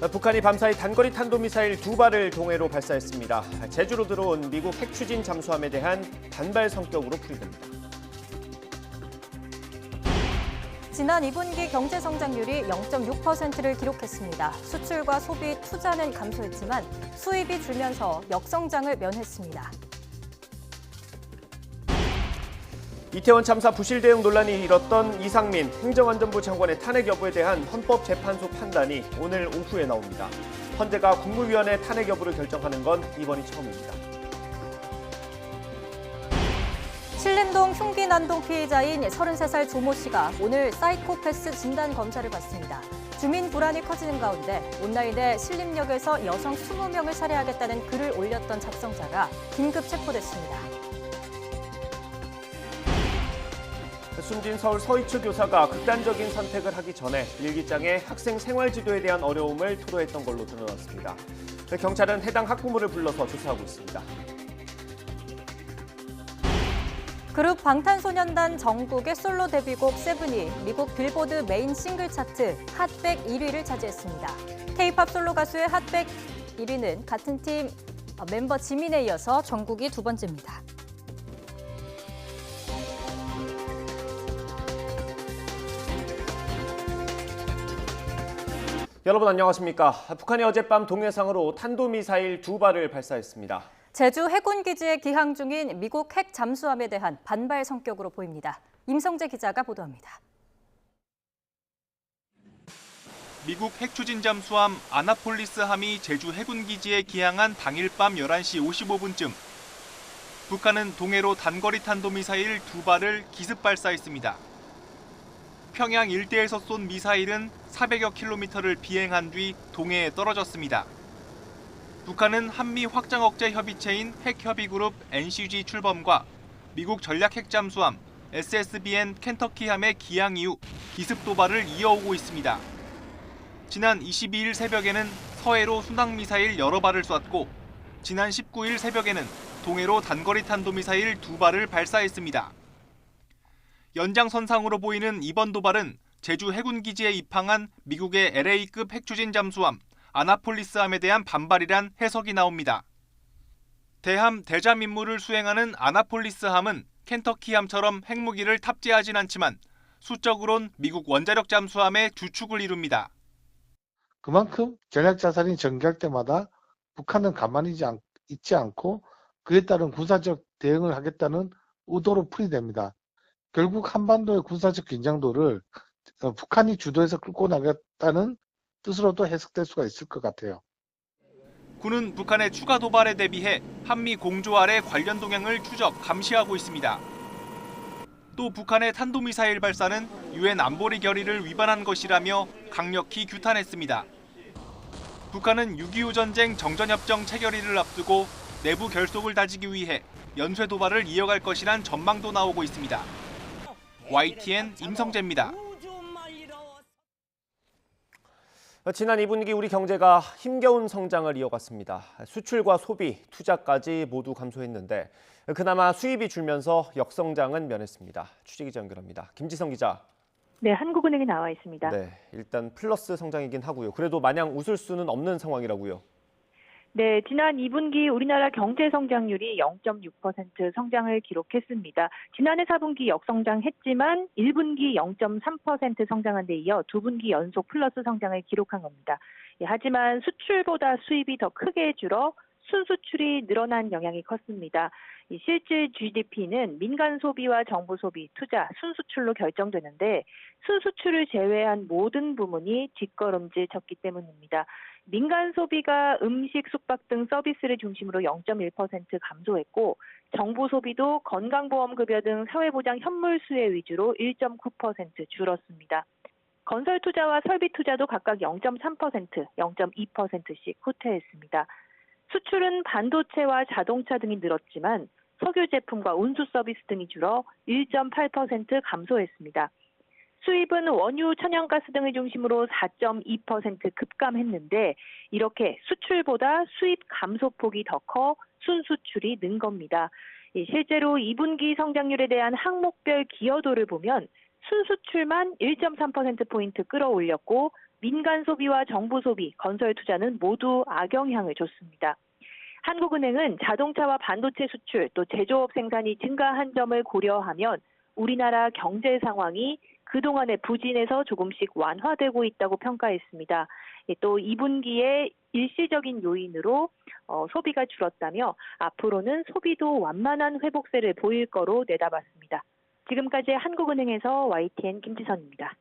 북한이 밤사이 단거리 탄도미사일 2발을 동해로 발사했습니다. 제주로 들어온 미국 핵추진 잠수함에 대한 반발 성격으로 풀이됩니다. 지난 2분기 경제 성장률이 0.6%를 기록했습니다. 수출과 소비, 투자는 감소했지만 수입이 줄면서 역성장을 면했습니다. 이태원 참사 부실 대응 논란이 일었던 이상민 행정안전부 장관의 탄핵 여부에 대한 헌법재판소 판단이 오늘 오후에 나옵니다. 헌재가 국무위원회 탄핵 여부를 결정하는 건 이번이 처음입니다. 신림동 흉기 난동 피해자인 33살 조모 씨가 오늘 사이코패스 진단 검사를 받습니다. 주민 불안이 커지는 가운데 온라인에 신림역에서 여성 20명을 살해하겠다는 글을 올렸던 작성자가 긴급 체포됐습니다. 숨진 서울 서희초 교사가 극단적인 선택을 하기 전에 일기장에 학생 생활지도에 대한 어려움을 토로했던 걸로 드러났습니다. 경찰은 해당 학부모를 불러서 조사하고 있습니다. 그룹 방탄소년단 정국의 솔로 데뷔곡 세븐이 미국 빌보드 메인 싱글 차트 핫100 1위를 차지했습니다. K-팝 솔로 가수의 핫100 1위는 같은 팀 멤버 지민에 이어서 정국이 두 번째입니다. 여러분 안녕하십니까? 북한이 어젯밤 동해상으로 탄도미사일 2발을 발사했습니다. 제주 해군기지에 기항 중인 미국 핵 잠수함에 대한 반발 성격으로 보입니다. 임성재 기자가 보도합니다. 미국 핵추진 잠수함 아나폴리스함이 제주 해군기지에 기항한 당일 밤 11시 55분쯤 북한은 동해로 단거리 탄도미사일 2발을 기습 발사했습니다. 평양 일대에서 쏜 미사일은 400여 킬로미터를 비행한 뒤 동해에 떨어졌습니다. 북한은 한미 확장 억제 협의체인 핵협의그룹 NCG 출범과 미국 전략 핵잠수함 SSBN 켄터키함의 기항 이후 기습 도발을 이어오고 있습니다. 지난 22일 새벽에는 서해로 순항미사일 여러 발을 쐈고 지난 19일 새벽에는 동해로 단거리 탄도미사일 2발을 발사했습니다. 연장선상으로 보이는 이번 도발은 제주 해군기지에 입항한 미국의 LA급 핵추진 잠수함 아나폴리스함에 대한 반발이란 해석이 나옵니다. 대함 대잠 임무를 수행하는 아나폴리스함은 켄터키함처럼 핵무기를 탑재하진 않지만 수적으론 미국 원자력 잠수함의 주축을 이룹니다. 그만큼 전략자산이 전개할 때마다 북한은 가만히 있지 않고 그에 따른 군사적 대응을 하겠다는 의도로 풀이됩니다. 결국 한반도의 군사적 긴장도를 북한이 주도해서 끌고 나갔다는 뜻으로도 해석될 수가 있을 것 같아요. 군은 북한의 추가 도발에 대비해 한미 공조 아래 관련 동향을 추적, 감시하고 있습니다. 또 북한의 탄도미사일 발사는 유엔 안보리 결의를 위반한 것이라며 강력히 규탄했습니다. 북한은 6.25 전쟁 정전협정 체결일을 앞두고 내부 결속을 다지기 위해 연쇄 도발을 이어갈 것이란 전망도 나오고 있습니다. YTN 임성재입니다. 지난 2분기 우리 경제가 힘겨운 성장을 이어갔습니다. 수출과 소비, 투자까지 모두 감소했는데 그나마 수입이 줄면서 역성장은 면했습니다. 취재기자 연결합니다. 김지성 기자. 네, 한국은행에 나와 있습니다. 네, 일단 플러스 성장이긴 하고요. 그래도 마냥 웃을 수는 없는 상황이라고요. 네, 지난 2분기 우리나라 경제 성장률이 0.6% 성장을 기록했습니다. 지난해 4분기 역성장했지만 1분기 0.3% 성장한 데 이어 2분기 연속 플러스 성장을 기록한 겁니다. 하지만 수출보다 수입이 더 크게 줄어 순수출이 늘어난 영향이 컸습니다. 실질 GDP는 민간 소비와 정부 소비, 투자, 순수출로 결정되는데 순수출을 제외한 모든 부문이 뒷걸음질 쳤기 때문입니다. 민간 소비가 음식, 숙박 등 서비스를 중심으로 0.1% 감소했고 정부 소비도 건강보험급여 등 사회보장 현물 수혜 위주로 1.9% 줄었습니다. 건설 투자와 설비 투자도 각각 0.3%, 0.2%씩 후퇴했습니다. 수출은 반도체와 자동차 등이 늘었지만 석유 제품과 운수 서비스 등이 줄어 1.8% 감소했습니다. 수입은 원유, 천연가스 등을 중심으로 4.2% 급감했는데 이렇게 수출보다 수입 감소폭이 더 커 순수출이 는 겁니다. 실제로 2분기 성장률에 대한 항목별 기여도를 보면 순수출만 1.3%포인트 끌어올렸고 민간 소비와 정부 소비, 건설 투자는 모두 악영향을 줬습니다. 한국은행은 자동차와 반도체 수출, 또 제조업 생산이 증가한 점을 고려하면 우리나라 경제 상황이 그동안의 부진에서 조금씩 완화되고 있다고 평가했습니다. 또 2분기에 일시적인 요인으로 소비가 줄었다며 앞으로는 소비도 완만한 회복세를 보일 거로 내다봤습니다. 지금까지 한국은행에서 YTN 김지선입니다.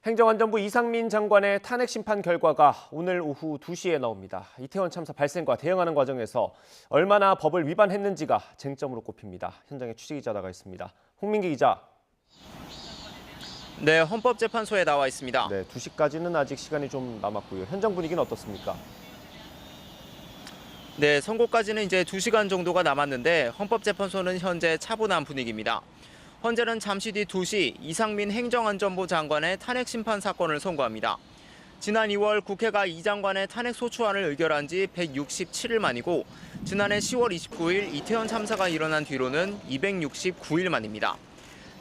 행정안전부 이상민 장관의 탄핵 심판 결과가 오늘 오후 2시에 나옵니다. 이태원 참사 발생과 대응하는 과정에서 얼마나 법을 위반했는지가 쟁점으로 꼽힙니다. 현장에 취재기자 나가 있습니다. 홍민기 기자. 네, 헌법재판소에 나와 있습니다. 네, 2시까지는 아직 시간이 좀 남았고요. 현장 분위기는 어떻습니까? 네, 선고까지는 이제 2시간 정도가 남았는데 헌법재판소는 현재 차분한 분위기입니다. 헌재는 잠시 뒤 2시 이상민 행정안전부 장관의 탄핵 심판 사건을 선고합니다. 지난 2월 국회가 이 장관의 탄핵 소추안을 의결한 지 167일 만이고 지난해 10월 29일 이태원 참사가 일어난 뒤로는 269일 만입니다.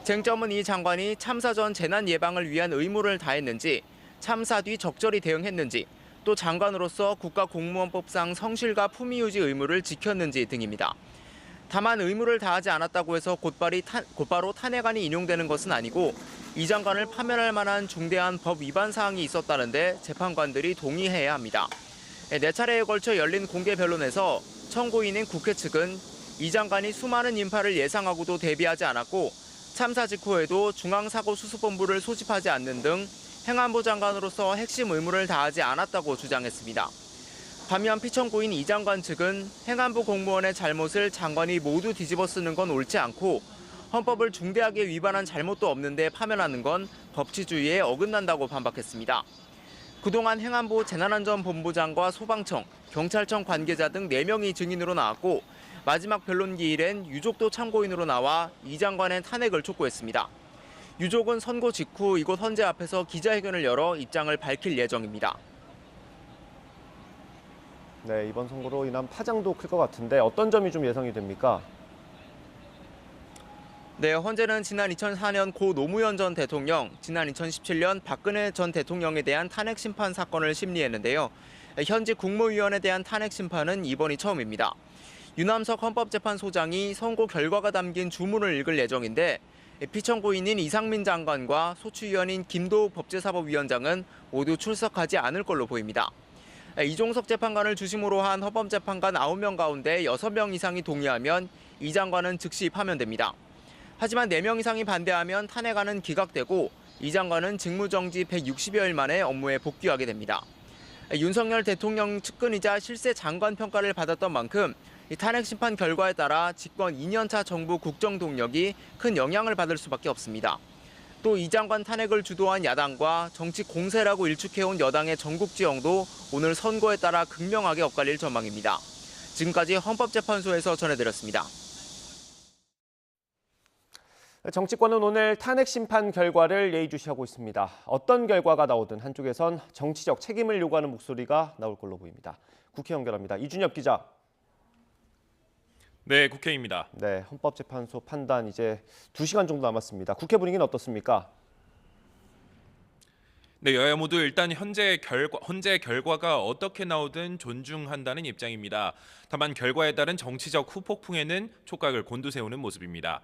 쟁점은 이 장관이 참사 전 재난 예방을 위한 의무를 다했는지, 참사 뒤 적절히 대응했는지, 또 장관으로서 국가공무원법상 성실과 품위 유지 의무를 지켰는지 등입니다. 다만 의무를 다하지 않았다고 해서 곧바로 탄핵안이 인용되는 것은 아니고 이 장관을 파면할 만한 중대한 법 위반 사항이 있었다는데 재판관들이 동의해야 합니다. 4차례에 걸쳐 열린 공개 변론에서 청구인인 국회 측은 이 장관이 수많은 인파를 예상하고도 대비하지 않았고 참사 직후에도 중앙사고수습본부를 소집하지 않는 등 행안부 장관으로서 핵심 의무를 다하지 않았다고 주장했습니다. 반면 피청구인 이 장관 측은 행안부 공무원의 잘못을 장관이 모두 뒤집어 쓰는 건 옳지 않고 헌법을 중대하게 위반한 잘못도 없는데 파면하는 건 법치주의에 어긋난다고 반박했습니다. 그동안 행안부 재난안전본부장과 소방청, 경찰청 관계자 등 4명이 증인으로 나왔고 마지막 변론 기일엔 유족도 참고인으로 나와 이 장관의 탄핵을 촉구했습니다. 유족은 선고 직후 이곳 헌재 앞에서 기자회견을 열어 입장을 밝힐 예정입니다. 네, 이번 선고로 인한 파장도 클 것 같은데 어떤 점이 좀 예상이 됩니까? 네, 헌재는 지난 2004년 고 노무현 전 대통령, 지난 2017년 박근혜 전 대통령에 대한 탄핵 심판 사건을 심리했는데요. 현직 국무위원에 대한 탄핵 심판은 이번이 처음입니다. 유남석 헌법재판소장이 선고 결과가 담긴 주문을 읽을 예정인데 피청구인인 이상민 장관과 소추위원인 김도욱 법제사법위원장은 모두 출석하지 않을 걸로 보입니다. 이종석 재판관을 중심으로 한 헌법재판관 9명 가운데 6명 이상이 동의하면 이 장관은 즉시 파면됩니다. 하지만 4명 이상이 반대하면 탄핵안은 기각되고 이 장관은 직무정지 160여일 만에 업무에 복귀하게 됩니다. 윤석열 대통령 측근이자 실세 장관 평가를 받았던 만큼 이 탄핵 심판 결과에 따라 집권 2년차 정부 국정 동력이 큰 영향을 받을 수밖에 없습니다. 또 이 장관 탄핵을 주도한 야당과 정치 공세라고 일축해온 여당의 전국 지형도 오늘 선고에 따라 극명하게 엇갈릴 전망입니다. 지금까지 헌법재판소에서 전해드렸습니다. 정치권은 오늘 탄핵 심판 결과를 예의주시하고 있습니다. 어떤 결과가 나오든 한쪽에선 정치적 책임을 요구하는 목소리가 나올 걸로 보입니다. 국회 연결합니다. 이준엽 기자. 네, 국회입니다. 네, 헌법재판소 판단 이제 2시간 정도 남았습니다. 국회 분위기는 어떻습니까? 네, 여야 모두 일단 현재 결과가 어떻게 나오든 존중한다는 입장입니다. 다만 결과에 따른 정치적 후폭풍에는 촉각을 곤두세우는 모습입니다.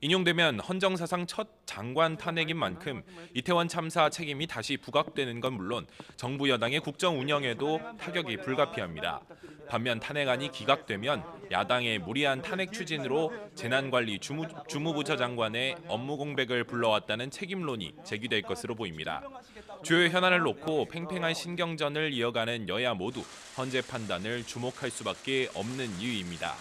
인용되면 헌정사상 첫 장관 탄핵인 만큼 이태원 참사 책임이 다시 부각되는 건 물론 정부 여당의 국정 운영에도 타격이 불가피합니다. 반면 탄핵안이 기각되면 야당의 무리한 탄핵 추진으로 재난관리 주무부처 장관의 업무 공백을 불러왔다는 책임론이 제기될 것으로 보입니다. 주요 현안을 놓고 팽팽한 신경전을 이어가는 여야 모두 헌재 판단을 주목할 수밖에 없는 이유입니다.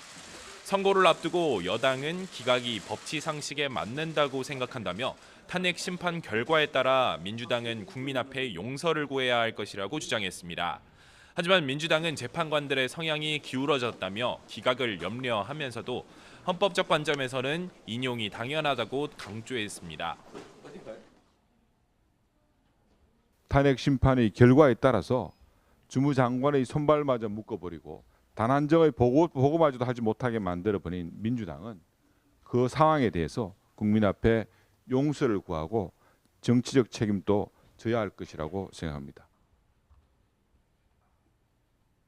선고를 앞두고 여당은 기각이 법치 상식에 맞는다고 생각한다며 탄핵 심판 결과에 따라 민주당은 국민 앞에 용서를 구해야 할 것이라고 주장했습니다. 하지만 민주당은 재판관들의 성향이 기울어졌다며 기각을 염려하면서도 헌법적 관점에서는 인용이 당연하다고 강조했습니다. 탄핵 심판의 결과에 따라서 주무장관의 손발마저 묶어버리고 단 한 점의 보고마저도 하지 못하게 만들어버린 민주당은 그 상황에 대해서 국민 앞에 용서를 구하고 정치적 책임도 져야 할 것이라고 생각합니다.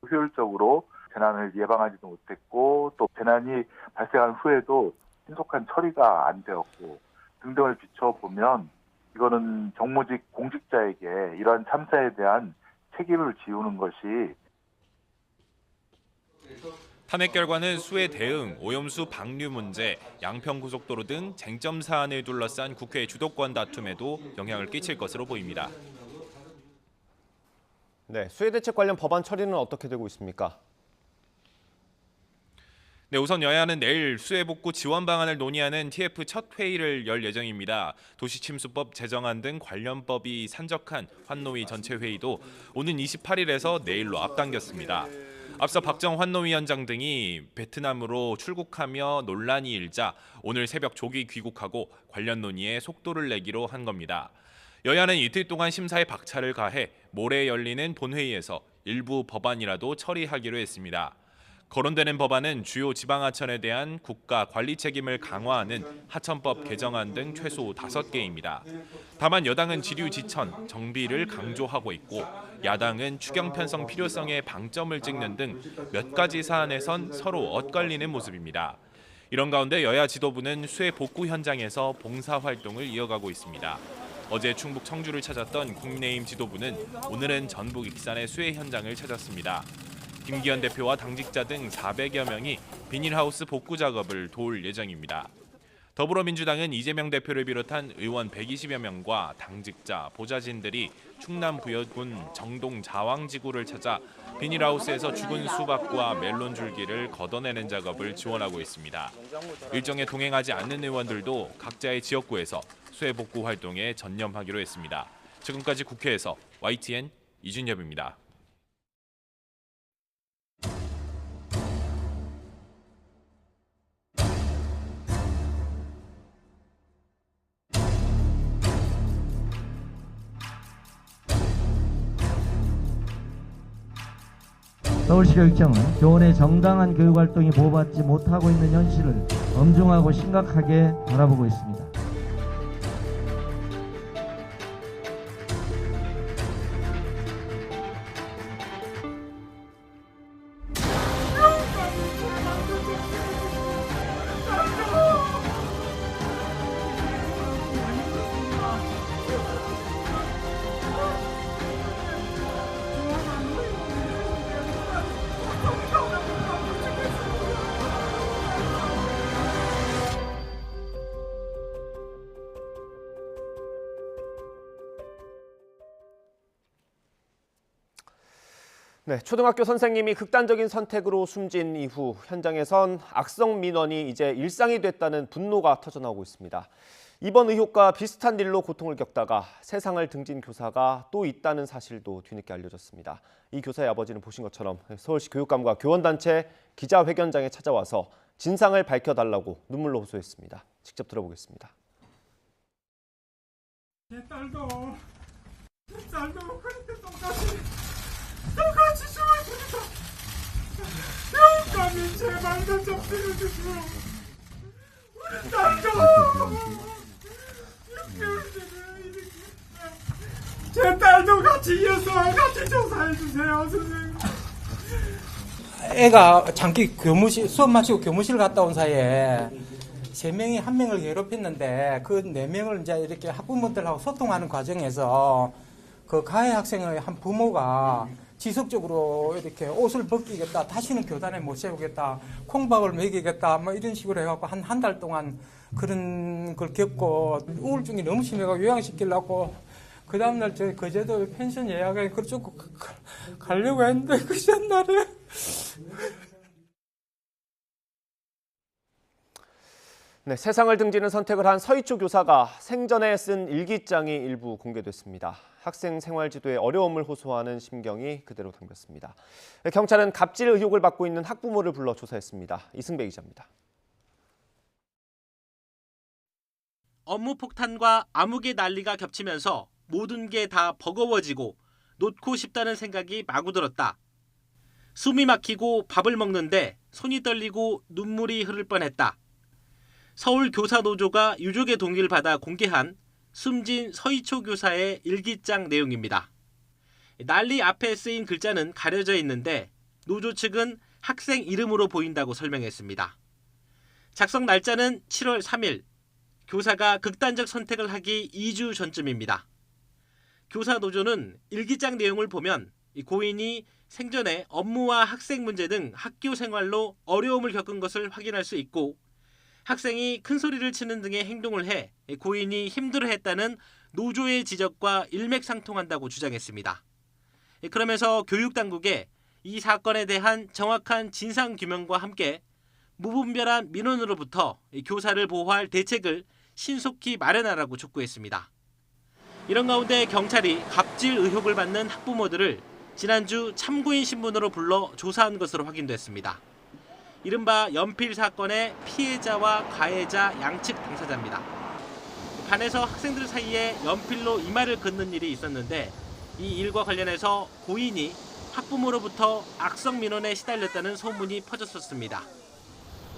효율적으로 재난을 예방하지도 못했고 또 재난이 발생한 후에도 신속한 처리가 안 되었고 등등을 비춰보면 이거는 정무직 공직자에게 이러한 참사에 대한 책임을 지우는 것이 탄핵 결과는 수해 대응, 오염수 방류 문제, 양평고속도로 등 쟁점 사안을 둘러싼 국회 주도권 다툼에도 영향을 끼칠 것으로 보입니다. 네, 수해 대책 관련 법안 처리는 어떻게 되고 있습니까? 네, 우선 여야는 내일 수해 복구 지원 방안을 논의하는 TF 첫 회의를 열 예정입니다. 도시침수법 제정안 등 관련 법이 산적한 환노위 전체 회의도 오는 28일에서 내일로 앞당겼습니다. 앞서 박정 환노위원장 등이 베트남으로 출국하며 논란이 일자 오늘 새벽 조기 귀국하고 관련 논의에 속도를 내기로 한 겁니다. 여야는 이틀 동안 심사에 박차를 가해 모레 열리는 본회의에서 일부 법안이라도 처리하기로 했습니다. 거론되는 법안은 주요 지방하천에 대한 국가 관리 책임을 강화하는 하천법 개정안 등 최소 5개입니다. 다만 여당은 지류 지천, 정비를 강조하고 있고 야당은 추경 편성 필요성에 방점을 찍는 등 몇 가지 사안에선 서로 엇갈리는 모습입니다. 이런 가운데 여야 지도부는 수해 복구 현장에서 봉사활동을 이어가고 있습니다. 어제 충북 청주를 찾았던 국민의힘 지도부는 오늘은 전북 익산의 수해 현장을 찾았습니다. 김기현 대표와 당직자 등 400여 명이 비닐하우스 복구 작업을 도울 예정입니다. 더불어민주당은 이재명 대표를 비롯한 의원 120여 명과 당직자, 보좌진들이 충남 부여군 정동 자왕지구를 찾아 비닐하우스에서 죽은 수박과 멜론 줄기를 걷어내는 작업을 지원하고 있습니다. 일정에 동행하지 않는 의원들도 각자의 지역구에서 수해 복구 활동에 전념하기로 했습니다. 지금까지 국회에서 YTN 이준엽입니다. 서울시교육청은 교원의 정당한 교육활동이 보호받지 못하고 있는 현실을 엄중하고 심각하게 바라보고 있습니다. 네, 초등학교 선생님이 극단적인 선택으로 숨진 이후 현장에선 악성 민원이 이제 일상이 됐다는 분노가 터져나오고 있습니다. 이번 의혹과 비슷한 일로 고통을 겪다가 세상을 등진 교사가 또 있다는 사실도 뒤늦게 알려졌습니다. 이 교사의 아버지는 보신 것처럼 서울시 교육감과 교원단체 기자회견장에 찾아와서 진상을 밝혀달라고 눈물로 호소했습니다. 직접 들어보겠습니다. 제 딸도 그렇게 똑같이 죽었습니다. 교육감이 제발 좀 들어주세요. 우리 딸도 6개월 전에 이렇게 제 딸도 같이 이어서 같이 조사해주세요, 선생님. 애가 장기 교무실 수업 마치고 교무실 갔다 온 사이에 3명이 1명을 괴롭혔는데 그 4명을 이제 이렇게 학부모들하고 소통하는 과정에서 그 가해 학생의 한 부모가 지속적으로 이렇게 옷을 벗기겠다, 다시는 교단에 못 세우겠다, 콩밥을 먹이겠다, 뭐 이런 식으로 해갖고 한 달 동안 그런 걸 겪고 우울증이 너무 심해가지고 요양시키려고 그 다음날 저 거제도 펜션 예약에 그쪽 가려고 했는데 그 전날에 네, 세상을 등지는 선택을 한 서희초 교사가 생전에 쓴 일기장이 일부 공개됐습니다. 학생 생활 지도에 어려움을 호소하는 심경이 그대로 담겼습니다. 경찰은 갑질 의혹을 받고 있는 학부모를 불러 조사했습니다. 이승배 기자입니다. 업무 폭탄과 암흑의 난리가 겹치면서 모든 게 다 버거워지고 놓고 싶다는 생각이 마구 들었다. 숨이 막히고 밥을 먹는데 손이 떨리고 눈물이 흐를 뻔했다. 서울교사노조가 유족의 동의를 받아 공개한 숨진 서희초 교사의 일기장 내용입니다. 난리 앞에 쓰인 글자는 가려져 있는데 노조 측은 학생 이름으로 보인다고 설명했습니다. 작성 날짜는 7월 3일, 교사가 극단적 선택을 하기 2주 전쯤입니다. 교사 노조는 일기장 내용을 보면 고인이 생전에 업무와 학생 문제 등 학교 생활로 어려움을 겪은 것을 확인할 수 있고 학생이 큰 소리를 치는 등의 행동을 해 고인이 힘들어했다는 노조의 지적과 일맥상통한다고 주장했습니다. 그러면서 교육당국에 이 사건에 대한 정확한 진상규명과 함께 무분별한 민원으로부터 교사를 보호할 대책을 신속히 마련하라고 촉구했습니다. 이런 가운데 경찰이 갑질 의혹을 받는 학부모들을 지난주 참고인 신분으로 불러 조사한 것으로 확인됐습니다. 이른바 연필 사건의 피해자와 가해자 양측 당사자입니다. 반에서 학생들 사이에 연필로 이마를 긋는 일이 있었는데 이 일과 관련해서 고인이 학부모로부터 악성 민원에 시달렸다는 소문이 퍼졌었습니다.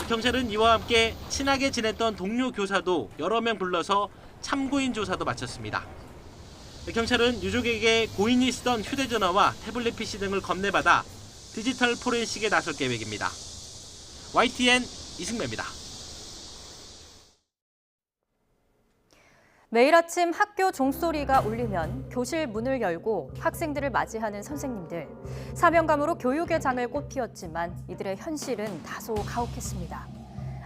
경찰은 이와 함께 친하게 지냈던 동료 교사도 여러 명 불러서 참고인 조사도 마쳤습니다. 경찰은 유족에게 고인이 쓰던 휴대전화와 태블릿 PC 등을 건네받아 디지털 포렌식에 나설 계획입니다. YTN 이승매입니다. 매일 아침 학교 종소리가 울리면 교실 문을 열고 학생들을 맞이하는 선생님들. 사명감으로 교육의 장을 꽃피웠지만 이들의 현실은 다소 가혹했습니다.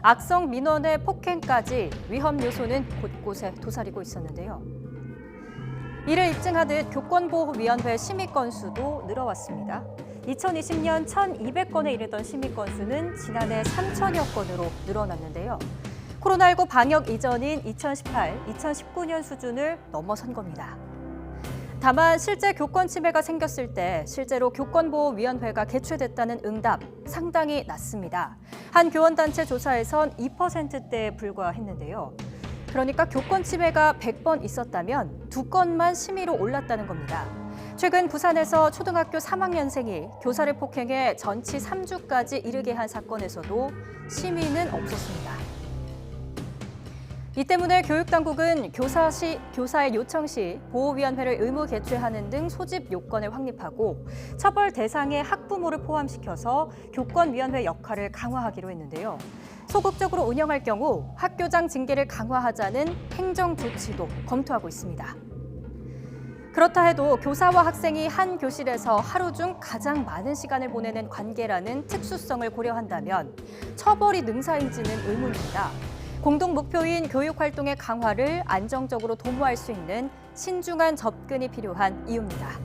악성 민원의 폭행까지 위험 요소는 곳곳에 도사리고 있었는데요. 이를 입증하듯 교권보호위원회 심의 건수도 늘어왔습니다. 2020년 1,200건에 이르던 심의 건수는 지난해 3,000여 건으로 늘어났는데요. 코로나19 방역 이전인 2018, 2019년 수준을 넘어선 겁니다. 다만 실제 교권 침해가 생겼을 때 실제로 교권보호위원회가 개최됐다는 응답 상당히 낮습니다. 한 교원단체 조사에선 2%대에 불과했는데요. 그러니까 교권 침해가 100번 있었다면 2건만 심의로 올랐다는 겁니다. 최근 부산에서 초등학교 3학년생이 교사를 폭행해 전치 3주까지 이르게 한 사건에서도 심의는 없었습니다. 이 때문에 교육당국은 교사의 요청 시 보호위원회를 의무 개최하는 등 소집 요건을 확립하고 처벌 대상에 학부모를 포함시켜서 교권위원회 역할을 강화하기로 했는데요. 소극적으로 운영할 경우 학교장 징계를 강화하자는 행정 조치도 검토하고 있습니다. 그렇다 해도 교사와 학생이 한 교실에서 하루 중 가장 많은 시간을 보내는 관계라는 특수성을 고려한다면 처벌이 능사인지는 의문입니다. 공동 목표인 교육 활동의 강화를 안정적으로 도모할 수 있는 신중한 접근이 필요한 이유입니다.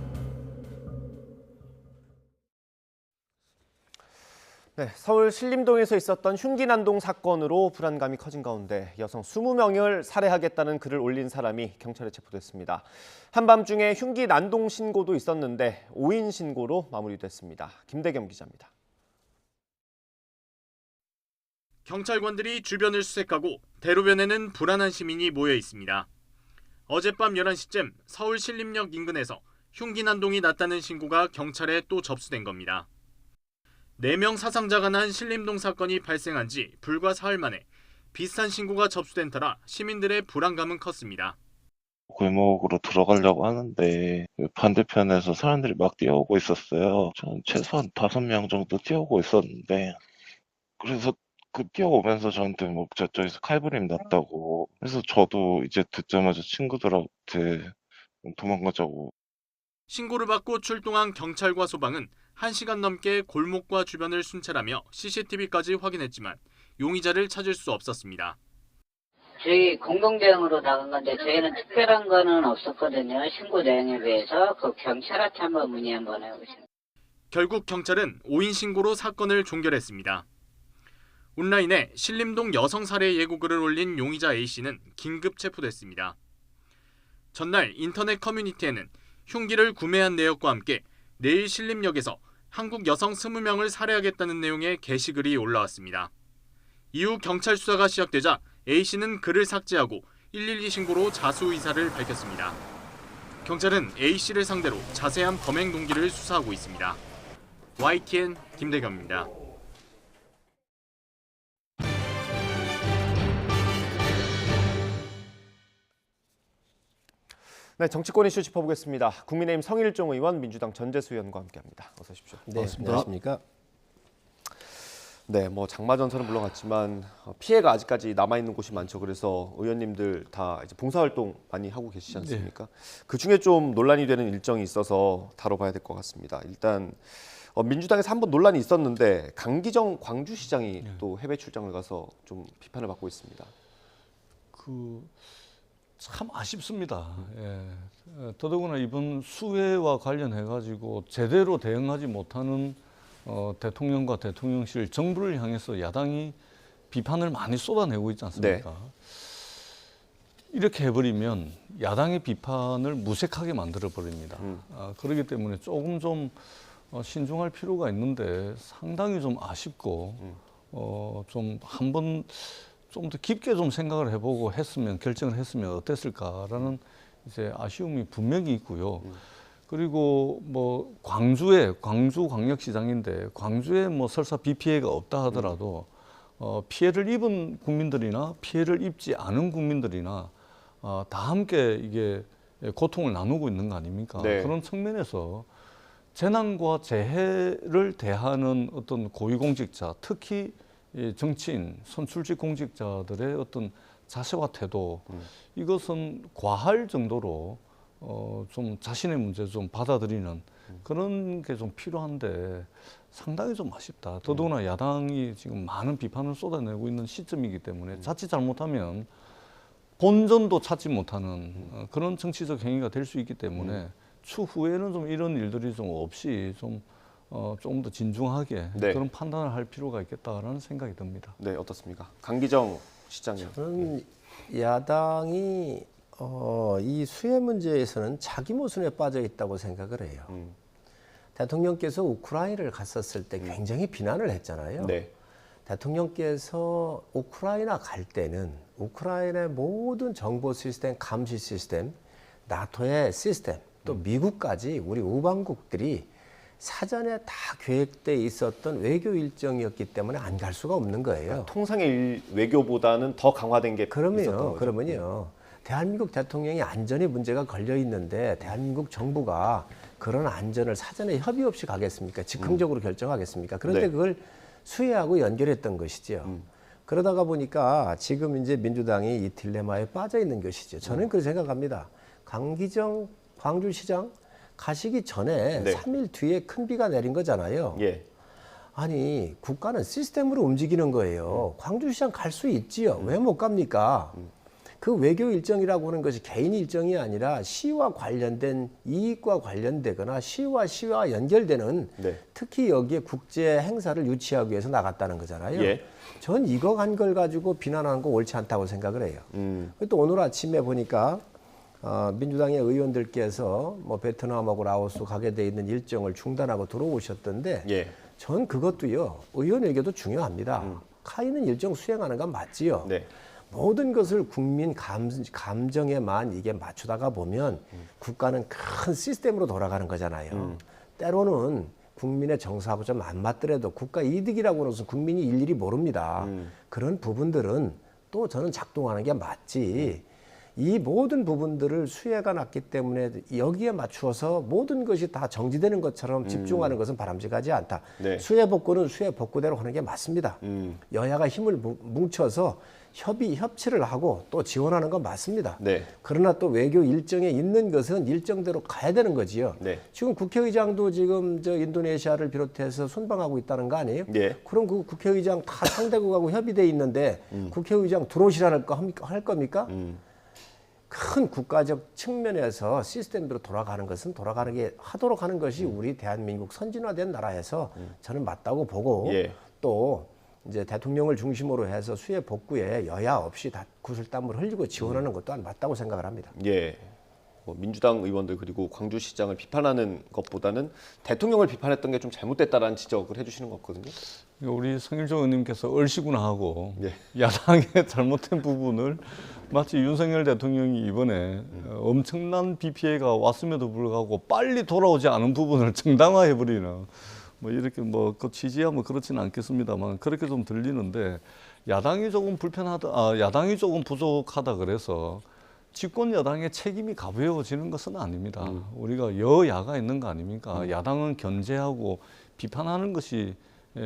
네, 서울 신림동에서 있었던 흉기난동 사건으로 불안감이 커진 가운데 여성 20명을 살해하겠다는 글을 올린 사람이 경찰에 체포됐습니다. 한밤중에 흉기난동 신고도 있었는데 5인 신고로 마무리됐습니다. 김대겸 기자입니다. 경찰관들이 주변을 수색하고 대로변에는 불안한 시민이 모여 있습니다. 어젯밤 11시쯤 서울 신림역 인근에서 흉기난동이 났다는 신고가 경찰에 또 접수된 겁니다. 4명 사상자가 난 신림동 사건이 발생한 지 불과 사흘 만에 비슷한 신고가 접수된 터라 시민들의 불안감은 컸습니다. 골목으로 들어가려고 하는데 반대편에서 사람들이 막 뛰어오고 있었어요. 저는 최소한 5명 정도 뛰어오고 있었는데 그래서 그 뛰어오면서 저한테 뭐 저쪽에서 칼부림 났다고 그래서 저도 이제 듣자마자 친구들한테 도망가자고. 신고를 받고 출동한 경찰과 소방은 1시간 넘게 골목과 주변을 순찰하며 CCTV까지 확인했지만 용의자를 찾을 수 없었습니다. 저희 공동대응으로 나간 건데 저희는 특별한 거는 없었거든요. 신고 내용에 비해서 그 경찰한테 한번 문의 한번 해보세요. 결국 경찰은 5인 신고로 사건을 종결했습니다. 온라인에 신림동 여성 살해 예고글을 올린 용의자 A씨는 긴급 체포됐습니다. 전날 인터넷 커뮤니티에는 흉기를 구매한 내역과 함께 내일 신림역에서 한국 여성 20명을 살해하겠다는 내용의 게시글이 올라왔습니다. 이후 경찰 수사가 시작되자 A씨는 글을 삭제하고 112 신고로 자수 의사를 밝혔습니다. 경찰은 A씨를 상대로 자세한 범행 동기를 수사하고 있습니다. YTN 김대겸입니다. 네, 정치권 이슈 짚어보겠습니다. 국민의힘 성일종 의원, 민주당 전재수 의원과 함께합니다. 어서 오십시오. 네, 안녕하십니까? 네, 뭐 장마 전선은 물러갔지만 피해가 아직까지 남아 있는 곳이 많죠. 그래서 의원님들 다 이제 봉사활동 많이 하고 계시지 않습니까? 네. 그 중에 좀 논란이 되는 일정이 있어서 다뤄봐야 될 것 같습니다. 일단 민주당에서 한번 논란이 있었는데 강기정 광주시장이 또 해외 출장을 가서 좀 비판을 받고 있습니다. 참 아쉽습니다. 예. 더더구나 이번 수해와 관련해 가지고 제대로 대응하지 못하는 대통령과 대통령실, 정부를 향해서 야당이 비판을 많이 쏟아내고 있지 않습니까? 네. 이렇게 해버리면 야당의 비판을 무색하게 만들어 버립니다. 그렇기 때문에 조금 좀 신중할 필요가 있는데 상당히 좀 아쉽고 좀 한번 좀 더 깊게 좀 생각을 해보고 결정을 했으면 어땠을까라는 이제 아쉬움이 분명히 있고요. 그리고 뭐 광주광역시장인데 광주에 뭐 설사 비 피해가 없다 하더라도 피해를 입은 국민들이나 피해를 입지 않은 국민들이나 다 함께 이게 고통을 나누고 있는 거 아닙니까? 네. 그런 측면에서 재난과 재해를 대하는 어떤 고위공직자, 특히 정치인, 선출직 공직자들의 어떤 자세와 태도, 이것은 과할 정도로 좀 자신의 문제 좀 받아들이는 그런 게 좀 필요한데 상당히 좀 아쉽다. 더더구나 야당이 지금 많은 비판을 쏟아내고 있는 시점이기 때문에 자칫 잘못하면 본전도 찾지 못하는 그런 정치적 행위가 될 수 있기 때문에 추후에는 좀 이런 일들이 좀 없이 좀 조금 더 진중하게 네. 그런 판단을 할 필요가 있겠다라는 생각이 듭니다. 네, 어떻습니까? 강기정 시장님. 저는 야당이 이 수해 문제에서는 자기 모순에 빠져 있다고 생각을 해요. 대통령께서 우크라이나를 갔었을 때 굉장히 비난을 했잖아요. 네. 대통령께서 우크라이나 갈 때는 우크라이나의 모든 정보 시스템, 감시 시스템, 나토의 시스템, 또 미국까지 우리 우방국들이 사전에 다 계획돼 있었던 외교 일정이었기 때문에 안 갈 수가 없는 거예요. 그러니까 통상의 외교보다는 더 강화된 게 있었던 거죠. 그러면요. 대한민국 대통령이 안전에 문제가 걸려 있는데 대한민국 정부가 그런 안전을 사전에 협의 없이 가겠습니까? 즉흥적으로 결정하겠습니까? 그런데 네. 그걸 수해하고 연결했던 것이죠. 그러다가 보니까 지금 이제 민주당이 이 딜레마에 빠져 있는 것이죠. 저는 그렇게 생각합니다. 강기정 광주시장 가시기 전에 네. 3일 뒤에 큰 비가 내린 거잖아요. 예. 아니 국가는 시스템으로 움직이는 거예요. 광주시장 갈 수 있지요. 왜 못 갑니까? 그 외교 일정이라고 하는 것이 개인 일정이 아니라 시와 관련된 이익과 관련되거나 시와 연결되는 네. 특히 여기에 국제 행사를 유치하기 위해서 나갔다는 거잖아요. 예. 전 이거 간 걸 가지고 비난하는 거 옳지 않다고 생각을 해요. 또 오늘 아침에 보니까 민주당의 의원들께서 뭐 베트남하고 라오스 가게 돼 있는 일정을 중단하고 들어오셨던데 예. 전 그것도요. 의원에게도 중요합니다. 가 있는 일정 수행하는 건 맞지요. 네. 모든 것을 국민 감정에만 이게 맞추다가 보면 국가는 큰 시스템으로 돌아가는 거잖아요. 때로는 국민의 정서하고 좀 안 맞더라도 국가 이득이라고 해서 국민이 일일이 모릅니다. 그런 부분들은 또 저는 작동하는 게 맞지. 이 모든 부분들을 수혜가 났기 때문에 여기에 맞추어서 모든 것이 다 정지되는 것처럼 집중하는 것은 바람직하지 않다. 네. 수혜 복구는 수혜 복구대로 하는 게 맞습니다. 여야가 힘을 뭉쳐서 협치를 하고 또 지원하는 건 맞습니다. 네. 그러나 또 외교 일정에 있는 것은 일정대로 가야 되는 거지요. 네. 지금 국회의장도 지금 인도네시아를 비롯해서 순방하고 있다는 거 아니에요? 네. 그럼 그 국회의장 다 상대국하고 협의돼 있는데 국회의장 들어오시라는 거 할 겁니까? 큰 국가적 측면에서 시스템대로 돌아가는 것은 하도록 하는 것이 우리 대한민국 선진화된 나라에서 저는 맞다고 보고 예. 또 이제 대통령을 중심으로 해서 수해 복구에 여야 없이 다 구슬땀을 흘리고 지원하는 것 또한 맞다고 생각을 합니다. 예. 뭐 민주당 의원들 그리고 광주시장을 비판하는 것보다는 대통령을 비판했던 게 좀 잘못됐다라는 지적을 해주시는 거거든요. 우리 성일종 의원님께서 얼씨구나 하고 예. 야당의 잘못된 부분을 마치 윤석열 대통령이 이번에 엄청난 비 피해가 왔음에도 불구하고 빨리 돌아오지 않은 부분을 정당화해버리는 뭐 이렇게 그 취지야 그렇지는 않겠습니다만 그렇게 좀 들리는데 야당이 조금 야당이 조금 부족하다 그래서 집권 여당의 책임이 가벼워지는 것은 아닙니다. 우리가 여야가 있는 거 아닙니까? 야당은 견제하고 비판하는 것이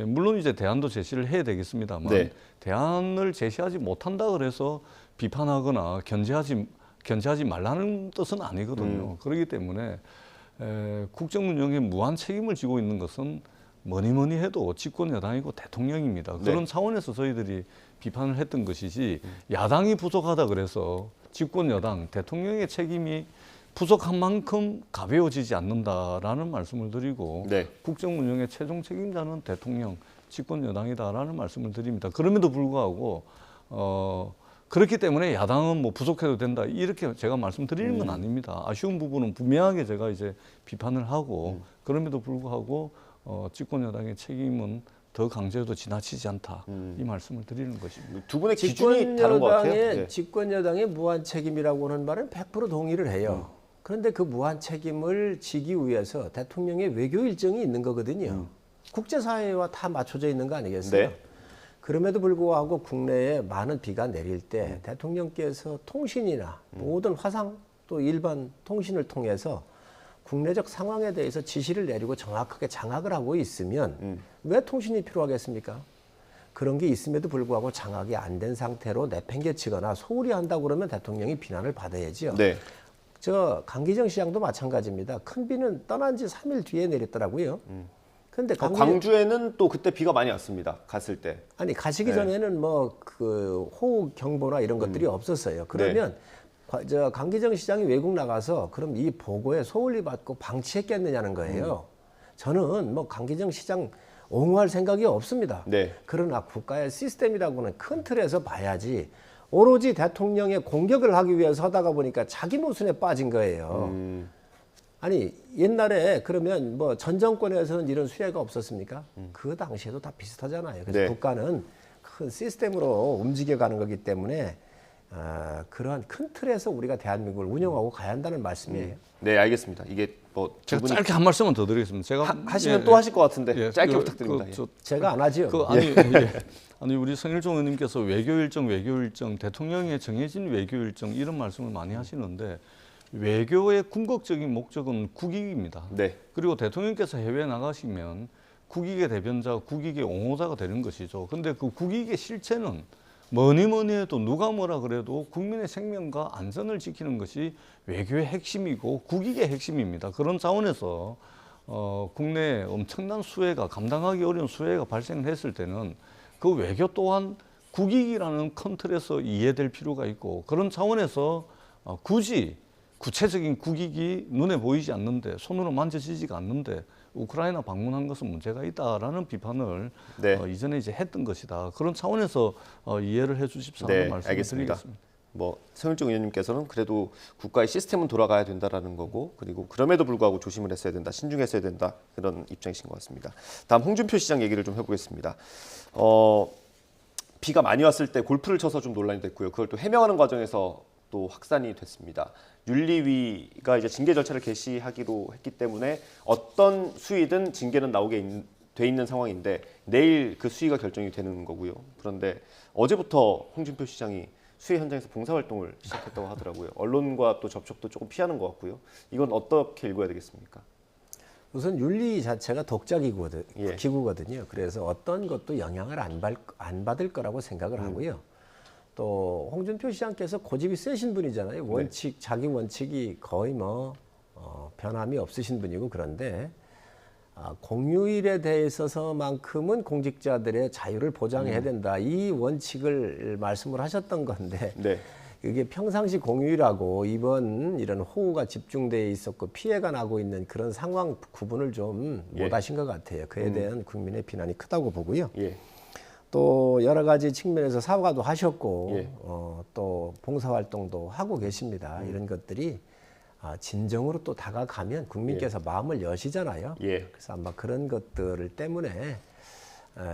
물론 이제 대안도 제시를 해야 되겠습니다만 네. 대안을 제시하지 못한다 그래서 비판하거나 견제하지 말라는 뜻은 아니거든요. 그렇기 때문에 국정 운영에 무한 책임을 지고 있는 것은 뭐니 해도 집권 여당이고 대통령입니다. 네. 그런 차원에서 저희들이 비판을 했던 것이지 야당이 부족하다 그래서 집권 여당 대통령의 책임이 부족한 만큼 가벼워지지 않는다라는 말씀을 드리고 네. 국정 운영의 최종 책임자는 대통령 집권 여당이다라는 말씀을 드립니다. 그럼에도 불구하고 그렇기 때문에 야당은 뭐 부족해도 된다 이렇게 제가 말씀드리는 건 아닙니다. 아쉬운 부분은 분명하게 제가 이제 비판을 하고 그럼에도 불구하고 집권 여당의 책임은 더 강조해도 지나치지 않다 이 말씀을 드리는 것입니다. 두 분의 기준이 다른 것 같아요. 네. 집권 여당의 무한 책임이라고 하는 말은 100% 동의를 해요. 그런데 그 무한 책임을 지기 위해서 대통령의 외교 일정이 있는 거거든요. 국제사회와 다 맞춰져 있는 거 아니겠어요? 네. 그럼에도 불구하고 국내에 많은 비가 내릴 때 대통령께서 통신이나 모든 화상 또 일반 통신을 통해서 국내적 상황에 대해서 지시를 내리고 정확하게 장악을 하고 있으면 왜 통신이 필요하겠습니까? 그런 게 있음에도 불구하고 장악이 안 된 상태로 내팽개치거나 소홀히 한다고 그러면 대통령이 비난을 받아야지요. 네. 저 강기정 시장도 마찬가지입니다. 큰 비는 떠난 지 3일 뒤에 내렸더라고요. 근데 광주에는 또 그때 비가 많이 왔습니다. 갔을 때. 아니 가시기 네. 전에는 뭐 그 호우 경보나 이런 것들이 없었어요. 그러면 저 강기정 시장이 외국 나가서 그럼 이 보고에 소홀히 받고 방치했겠느냐는 거예요. 저는 뭐 강기정 시장 옹호할 생각이 없습니다. 네. 그러나 국가의 시스템이라고는 큰 틀에서 봐야지 오로지 대통령의 공격을 하기 위해서 하다가 보니까 자기 모순에 빠진 거예요. 아니 옛날에 그러면 뭐 전 정권에서는 이런 수혜가 없었습니까? 그 당시에도 다 비슷하잖아요. 그래서 네. 국가는 큰 시스템으로 움직여가는 거기 때문에 그러한 큰 틀에서 우리가 대한민국을 운영하고 가야 한다는 말씀이에요. 네, 알겠습니다. 이게 뭐 제가 짧게 한 말씀만 더 드리겠습니다. 제가 하시면 또 하실 것 같은데 짧게 부탁드립니다. 제가 안 하죠. 아니 우리 성일종 의원님께서 외교 일정, 대통령의 정해진 외교 일정 이런 말씀을 많이 하시는데 외교의 궁극적인 목적은 국익입니다. 네. 그리고 대통령께서 해외에 나가시면 국익의 대변자, 국익의 옹호자가 되는 것이죠. 근데 그 국익의 실체는 뭐니 해도 누가 뭐라 그래도 국민의 생명과 안전을 지키는 것이 외교의 핵심이고 국익의 핵심입니다. 그런 차원에서 국내에 엄청난 수해가 감당하기 어려운 수해가 발생했을 때는 그 외교 또한 국익이라는 큰 틀에서 이해될 필요가 있고 그런 차원에서 굳이 구체적인 국익이 눈에 보이지 않는데 손으로 만져지지가 않는데 우크라이나 방문한 것은 문제가 있다라는 비판을 이전에 이제 했던 것이다. 그런 차원에서 이해를 해주십사는 말씀을 알겠습니다. 드리겠습니다. 뭐 성일종 의원님께서는 그래도 국가의 시스템은 돌아가야 된다라는 거고 그리고 그럼에도 불구하고 조심을 했어야 된다, 신중했어야 된다 그런 입장이신 것 같습니다. 다음 홍준표 시장 얘기를 좀 해보겠습니다. 비가 많이 왔을 때 골프를 쳐서 좀 논란이 됐고요. 그걸 또 해명하는 과정에서 또 확산이 됐습니다. 윤리위가 이제 징계 절차를 개시하기로 했기 때문에 어떤 수위든 징계는 나오게 돼 있는 상황인데 내일 그 수위가 결정이 되는 거고요. 그런데 어제부터 홍준표 시장이 수해 현장에서 봉사활동을 시작했다고 하더라고요. 언론과 또 접촉도 조금 피하는 것 같고요. 이건 어떻게 읽어야 되겠습니까? 우선 윤리 자체가 독자기구거든요. 그래서 어떤 것도 영향을 안 받을 거라고 생각을 하고요. 또 홍준표 시장께서 고집이 세신 분이잖아요. 자기 원칙이 거의 뭐 변함이 없으신 분이고 그런데 공휴일에 대해서만큼은 공직자들의 자유를 보장해야 된다. 이 원칙을 말씀을 하셨던 건데 이게 평상시 공휴일하고 이번 이런 호우가 집중되어 있었고 피해가 나고 있는 그런 상황 구분을 좀 못하신 것 같아요. 그에 대한 국민의 비난이 크다고 보고요. 또 여러 가지 측면에서 사과도 하셨고 또 봉사활동도 하고 계십니다. 이런 것들이 진정으로 또 다가가면 국민께서 마음을 여시잖아요. 그래서 아마 그런 것들 때문에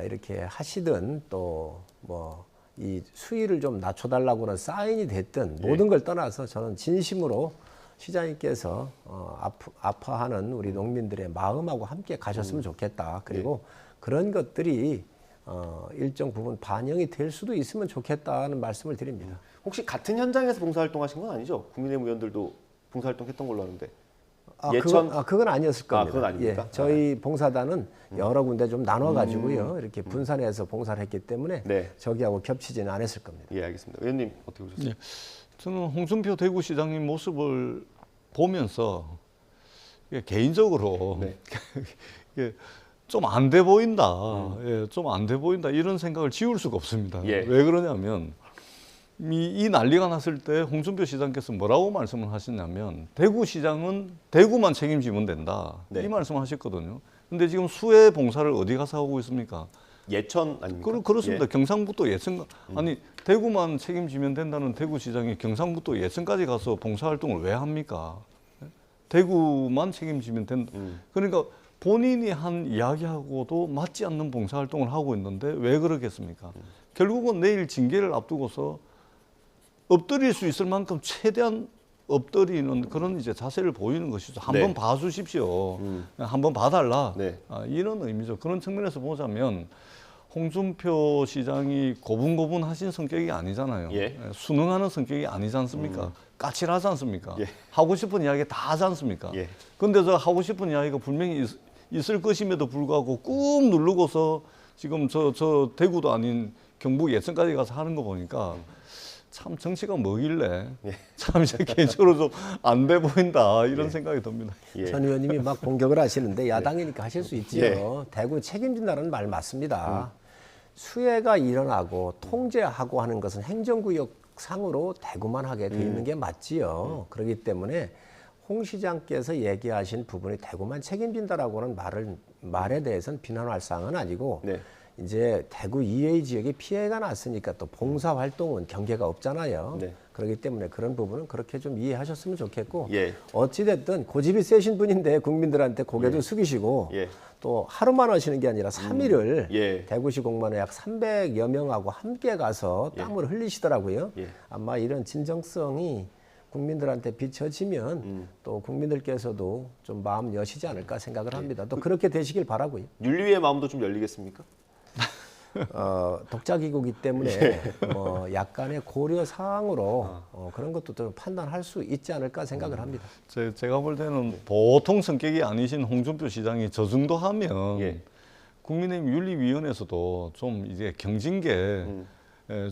이렇게 하시든 또 뭐 이 수위를 좀 낮춰달라고는 사인이 됐든 모든 걸 떠나서 저는 진심으로 시장님께서 아파하는 우리 농민들의 마음하고 함께 가셨으면 좋겠다. 그리고 그런 것들이 일정 부분 반영이 될 수도 있으면 좋겠다는 말씀을 드립니다. 혹시 같은 현장에서 봉사활동하신 건 아니죠? 국민의힘 의원들도 봉사활동했던 걸로 아는데. 예천? 그건 아니었을 겁니다. 그건 아닙니까? 예, 저희 봉사단은 여러 군데 좀 나눠가지고요. 이렇게 분산해서 봉사를 했기 때문에 저기하고 겹치지는 않았을 겁니다. 예, 알겠습니다. 의원님 어떻게 보셨어요? 네. 저는 홍준표 대구시장님 모습을 보면서 개인적으로 좀 안 돼 보인다. 좀 안 돼 보인다. 이런 생각을 지울 수가 없습니다. 왜 그러냐면 이 난리가 났을 때 홍준표 시장께서 뭐라고 말씀을 하시냐면 대구시장은 대구만 책임지면 된다. 이 말씀을 하셨거든요. 근데 지금 수해 봉사를 어디 가서 하고 있습니까? 예천 아닙니까? 그렇습니다. 경상북도 예천. 아니 대구만 책임지면 된다는 대구시장이 경상북도 예천까지 가서 봉사활동을 왜 합니까? 대구만 책임지면 된다. 그러니까 본인이 한 이야기하고도 맞지 않는 봉사활동을 하고 있는데 왜 그러겠습니까? 결국은 내일 징계를 앞두고서 엎드릴 수 있을 만큼 최대한 엎드리는 그런 이제 자세를 보이는 것이죠. 한번 봐주십시오. 한번 봐달라. 이런 의미죠. 그런 측면에서 보자면 홍준표 시장이 고분고분하신 성격이 아니잖아요. 순응하는 성격이 아니지 않습니까? 까칠하지 않습니까? 하고 싶은 이야기 다 하지 않습니까? 근데 저 하고 싶은 이야기가 분명히 있을 것임에도 불구하고 꾹 누르고서 지금 저 대구도 아닌 경북 예천까지 가서 하는 거 보니까 참 정치가 뭐길래 참 이제 개인적으로 좀 안 돼 보인다 이런 생각이 듭니다. 전 의원님이 막 공격을 하시는데 야당이니까 하실 수 있지요. 대구 책임진다는 말 맞습니다. 수해가 일어나고 통제하고 하는 것은 행정구역 상으로 대구만 하게 돼 있는 게 맞지요. 그렇기 때문에 홍 시장께서 얘기하신 부분이 대구만 책임진다라고는 말에 대해서는 비난할 사항은 아니고 이제 대구 EA 지역에 피해가 났으니까 또 봉사 활동은 경계가 없잖아요. 그렇기 때문에 그런 부분은 그렇게 좀 이해하셨으면 좋겠고 어찌 됐든 고집이 세신 분인데 국민들한테 고개도 숙이시고 또 하루만 하시는 게 아니라 3일을 대구시 공무원에 약 300여 명하고 함께 가서 땀을 흘리시더라고요. 아마 이런 진정성이 국민들한테 비춰지면 또 국민들께서도 좀 마음 여시지 않을까 생각을 합니다. 또 그렇게 되시길 바라고요. 윤리위의 마음도 좀 열리겠습니까? 독자기구이기 때문에 뭐 약간의 고려 사항으로 그런 것도 좀 판단할 수 있지 않을까 생각을 합니다. 제가 볼 때는 보통 성격이 아니신 홍준표 시장이 저 정도 하면 국민의힘 윤리위원회에서도 좀 이제 경징계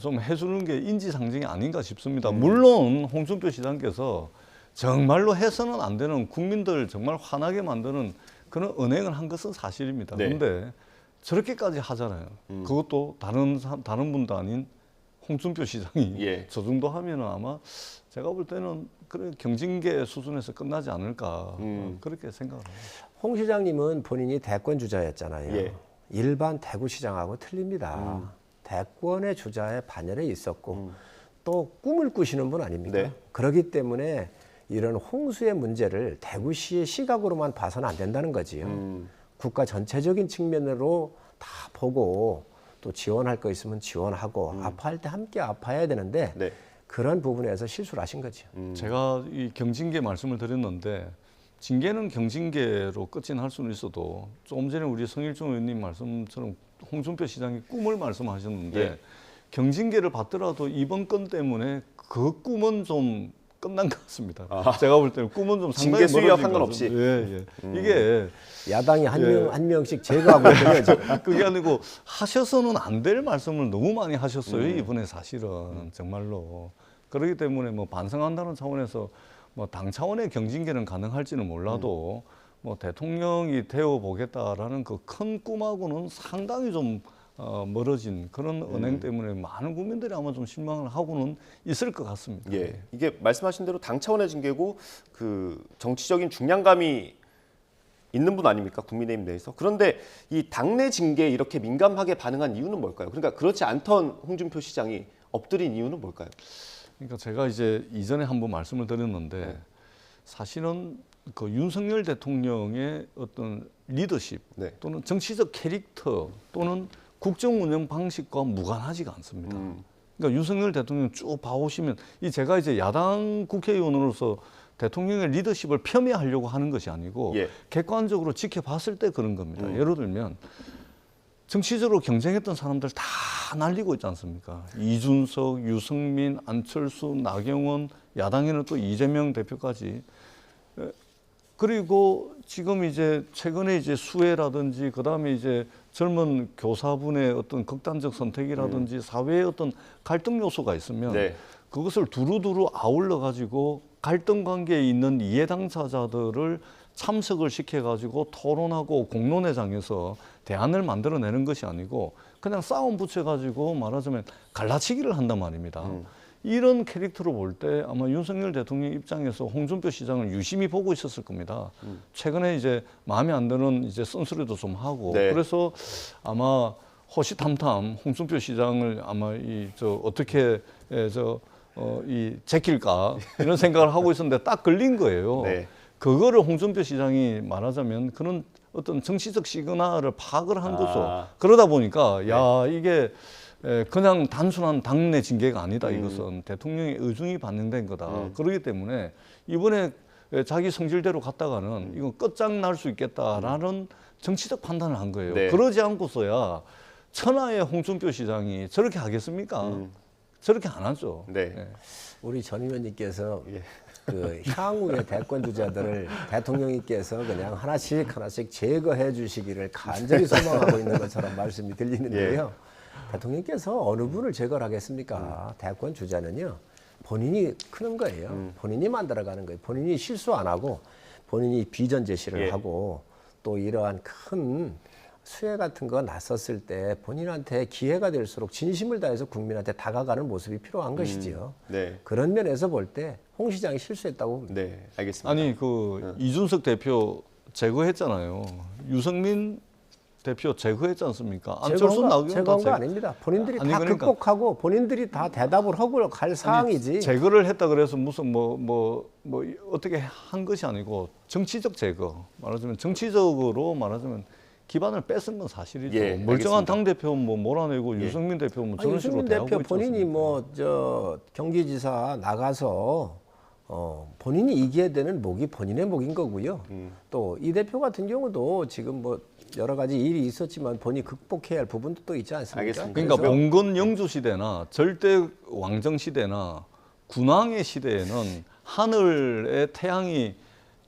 좀 해주는 게 인지상정이 아닌가 싶습니다. 물론 홍준표 시장께서 정말로 해서는 안 되는 국민들 정말 화나게 만드는 그런 언행을 한 것은 사실입니다. 그런데 저렇게까지 하잖아요. 그것도 다른 분도 아닌 홍준표 시장이 저 정도 하면 아마 제가 볼 때는 그런 경징계 수준에서 끝나지 않을까 그렇게 생각을 합니다. 홍 시장님은 본인이 대권 주자였잖아요. 일반 대구시장하고 틀립니다. 대권의 주자의 반열에 있었고 또 꿈을 꾸시는 분 아닙니까? 그렇기 때문에 이런 홍수의 문제를 대구시의 시각으로만 봐서는 안 된다는 거지요. 국가 전체적인 측면으로 다 보고 또 지원할 거 있으면 지원하고 아파할 때 함께 아파야 되는데 그런 부분에서 실수를 하신 거죠. 제가 이 경징계 말씀을 드렸는데 징계는 경징계로 끝이 날 수는 있어도 조금 전에 우리 성일종 의원님 말씀처럼 홍준표 시장이 꿈을 말씀하셨는데 경징계를 받더라도 이번 건 때문에 그 꿈은 좀 끝난 것 같습니다. 제가 볼 때는 꿈은 좀 상당히 징계 수위와 상관없이. 이게 야당이 한 명씩 제거하고 있거든요. 그게 아니고 하셔서는 안 될 말씀을 너무 많이 하셨어요. 이번에 사실은 정말로. 그렇기 때문에 뭐 반성한다는 차원에서 뭐 당 차원의 경징계는 가능할지는 몰라도 뭐 대통령이 되어 보겠다라는 그 큰 꿈하고는 상당히 좀 멀어진 그런 언행 때문에 많은 국민들이 아마 좀 실망을 하고는 있을 것 같습니다. 이게 말씀하신 대로 당 차원의 징계고 그 정치적인 중량감이 있는 분 아닙니까? 국민의힘 내에서. 그런데 이 당내 징계에 이렇게 민감하게 반응한 이유는 뭘까요? 그러니까 그렇지 않던 홍준표 시장이 엎드린 이유는 뭘까요? 그러니까 제가 이제 이전에 한번 말씀을 드렸는데 사실은 그 윤석열 대통령의 어떤 리더십 또는 정치적 캐릭터 또는 국정 운영 방식과 무관하지가 않습니다. 그러니까 윤석열 대통령 쭉 봐오시면 제가 이제 야당 국회의원으로서 대통령의 리더십을 폄훼하려고 하는 것이 아니고 객관적으로 지켜봤을 때 그런 겁니다. 예를 들면 정치적으로 경쟁했던 사람들 다 날리고 있지 않습니까? 이준석, 유승민, 안철수, 나경원, 야당에는 또 이재명 대표까지. 그리고 지금 이제 최근에 이제 수혜라든지 그다음에 이제 젊은 교사분의 어떤 극단적 선택이라든지 사회의 어떤 갈등 요소가 있으면 그것을 두루두루 아울러 가지고 갈등 관계에 있는 이해 당사자들을 참석을 시켜가지고 토론하고 공론회장에서 대안을 만들어내는 것이 아니고 그냥 싸움 붙여가지고 말하자면 갈라치기를 한단 말입니다. 이런 캐릭터로 볼 때 아마 윤석열 대통령 입장에서 홍준표 시장을 유심히 보고 있었을 겁니다. 최근에 이제 마음에 안 드는 이제 쓴소리도 좀 하고 그래서 아마 호시탐탐 홍준표 시장을 아마 어떻게 제킬까 이런 생각을 하고 있었는데 딱 걸린 거예요. 그거를 홍준표 시장이 말하자면 그런 어떤 정치적 시그널을 파악을 한 거죠. 그러다 보니까 야 이게 그냥 단순한 당내 징계가 아니다. 이것은 대통령의 의중이 반영된 거다. 그렇기 때문에 이번에 자기 성질대로 갔다가는 이건 끝장날 수 있겠다라는 정치적 판단을 한 거예요. 그러지 않고서야 천하의 홍준표 시장이 저렇게 하겠습니까? 저렇게 안 하죠. 우리 전 의원님께서 그 향후의 대권 주자들을 대통령님께서 그냥 하나씩 제거해 주시기를 간절히 소망하고 있는 것처럼 말씀이 들리는데요. 대통령께서 어느 분을 제거를 하겠습니까? 대권 주자는요. 본인이 크는 거예요. 본인이 만들어가는 거예요. 본인이 실수 안 하고 본인이 비전 제시를 하고 또 이러한 큰 수혜 같은 거 났었을 때 본인한테 기회가 될수록 진심을 다해서 국민한테 다가가는 모습이 필요한 것이지요. 그런 면에서 볼 때 홍 시장이 실수했다고 봅니다. 알겠습니다. 아니 이준석 대표 제거했잖아요. 유승민 대표 제거했지 않습니까? 안철수 나경원 제거한 거 아닙니다. 본인들이 다 극복하고 본인들이 다 대답을 하고 갈 사항이지. 제거를 했다 그래서 무슨 어떻게 한 것이 아니고 정치적 제거. 말하자면 정치적으로 말하자면 기반을 뺏은 건 사실이죠. 멀쩡한 당 대표 몰아내고 유승민 대표 저런 식으로 유승민 대표 본인이 경기지사 나가서 본인이 이겨야 되는 목이 본인의 목인 거고요. 또 이 대표 같은 경우도 지금 여러 가지 일이 있었지만 본인이 극복해야 할 부분도 또 있지 않습니까? 그러니까 봉건 영조 시대나 절대 왕정 시대나 군왕의 시대에는 하늘의 태양이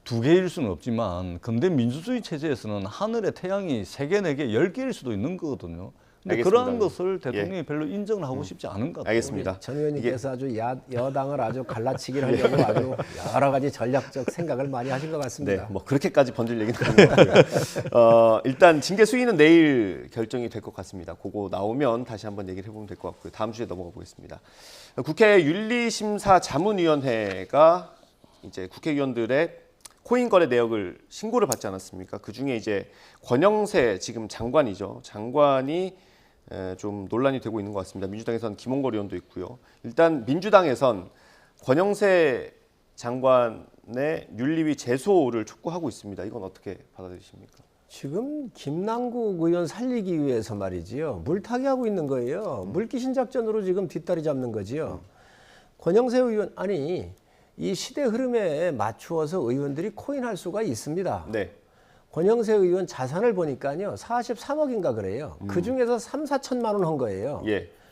두 개일 수는 없지만 근대 민주주의 체제에서는 하늘의 태양이 3개, 4개, 10개일 수도 있는 거거든요. 근데 그러한 것을 대통령이 별로 인정을 하고 싶지 않은 것 같아요. 알겠습니다. 전 의원님께서 아주 여당을 아주 갈라치기를 하려고 아주 여러 가지 전략적 생각을 많이 하신 것 같습니다. 그렇게까지 번질 얘기는 아닌 것 같고요. 일단 징계 수위는 내일 결정이 될 것 같습니다. 그거 나오면 다시 한번 얘기를 해보면 될 것 같고요. 다음 주에 넘어가 보겠습니다. 국회 윤리심사자문위원회가 이제 국회의원들의 코인 거래 내역을 신고를 받지 않았습니까? 그 중에 이제 권영세 지금 장관이죠. 장관이 좀 논란이 되고 있는 것 같습니다. 민주당에선 김홍걸 의원도 있고요. 일단 민주당에선 권영세 장관의 윤리위 제소를 촉구하고 있습니다. 이건 어떻게 받아들이십니까? 지금 김남국 의원 살리기 위해서 말이지요. 물타기 하고 있는 거예요. 물귀신 작전으로 지금 뒷다리 잡는 거지요. 권영세 의원 이 시대 흐름에 맞추어서 의원들이 코인할 수가 있습니다. 권영세 의원 자산을 보니까요. 43억인가 그래요. 그중에서 3, 4천만 원 한 거예요.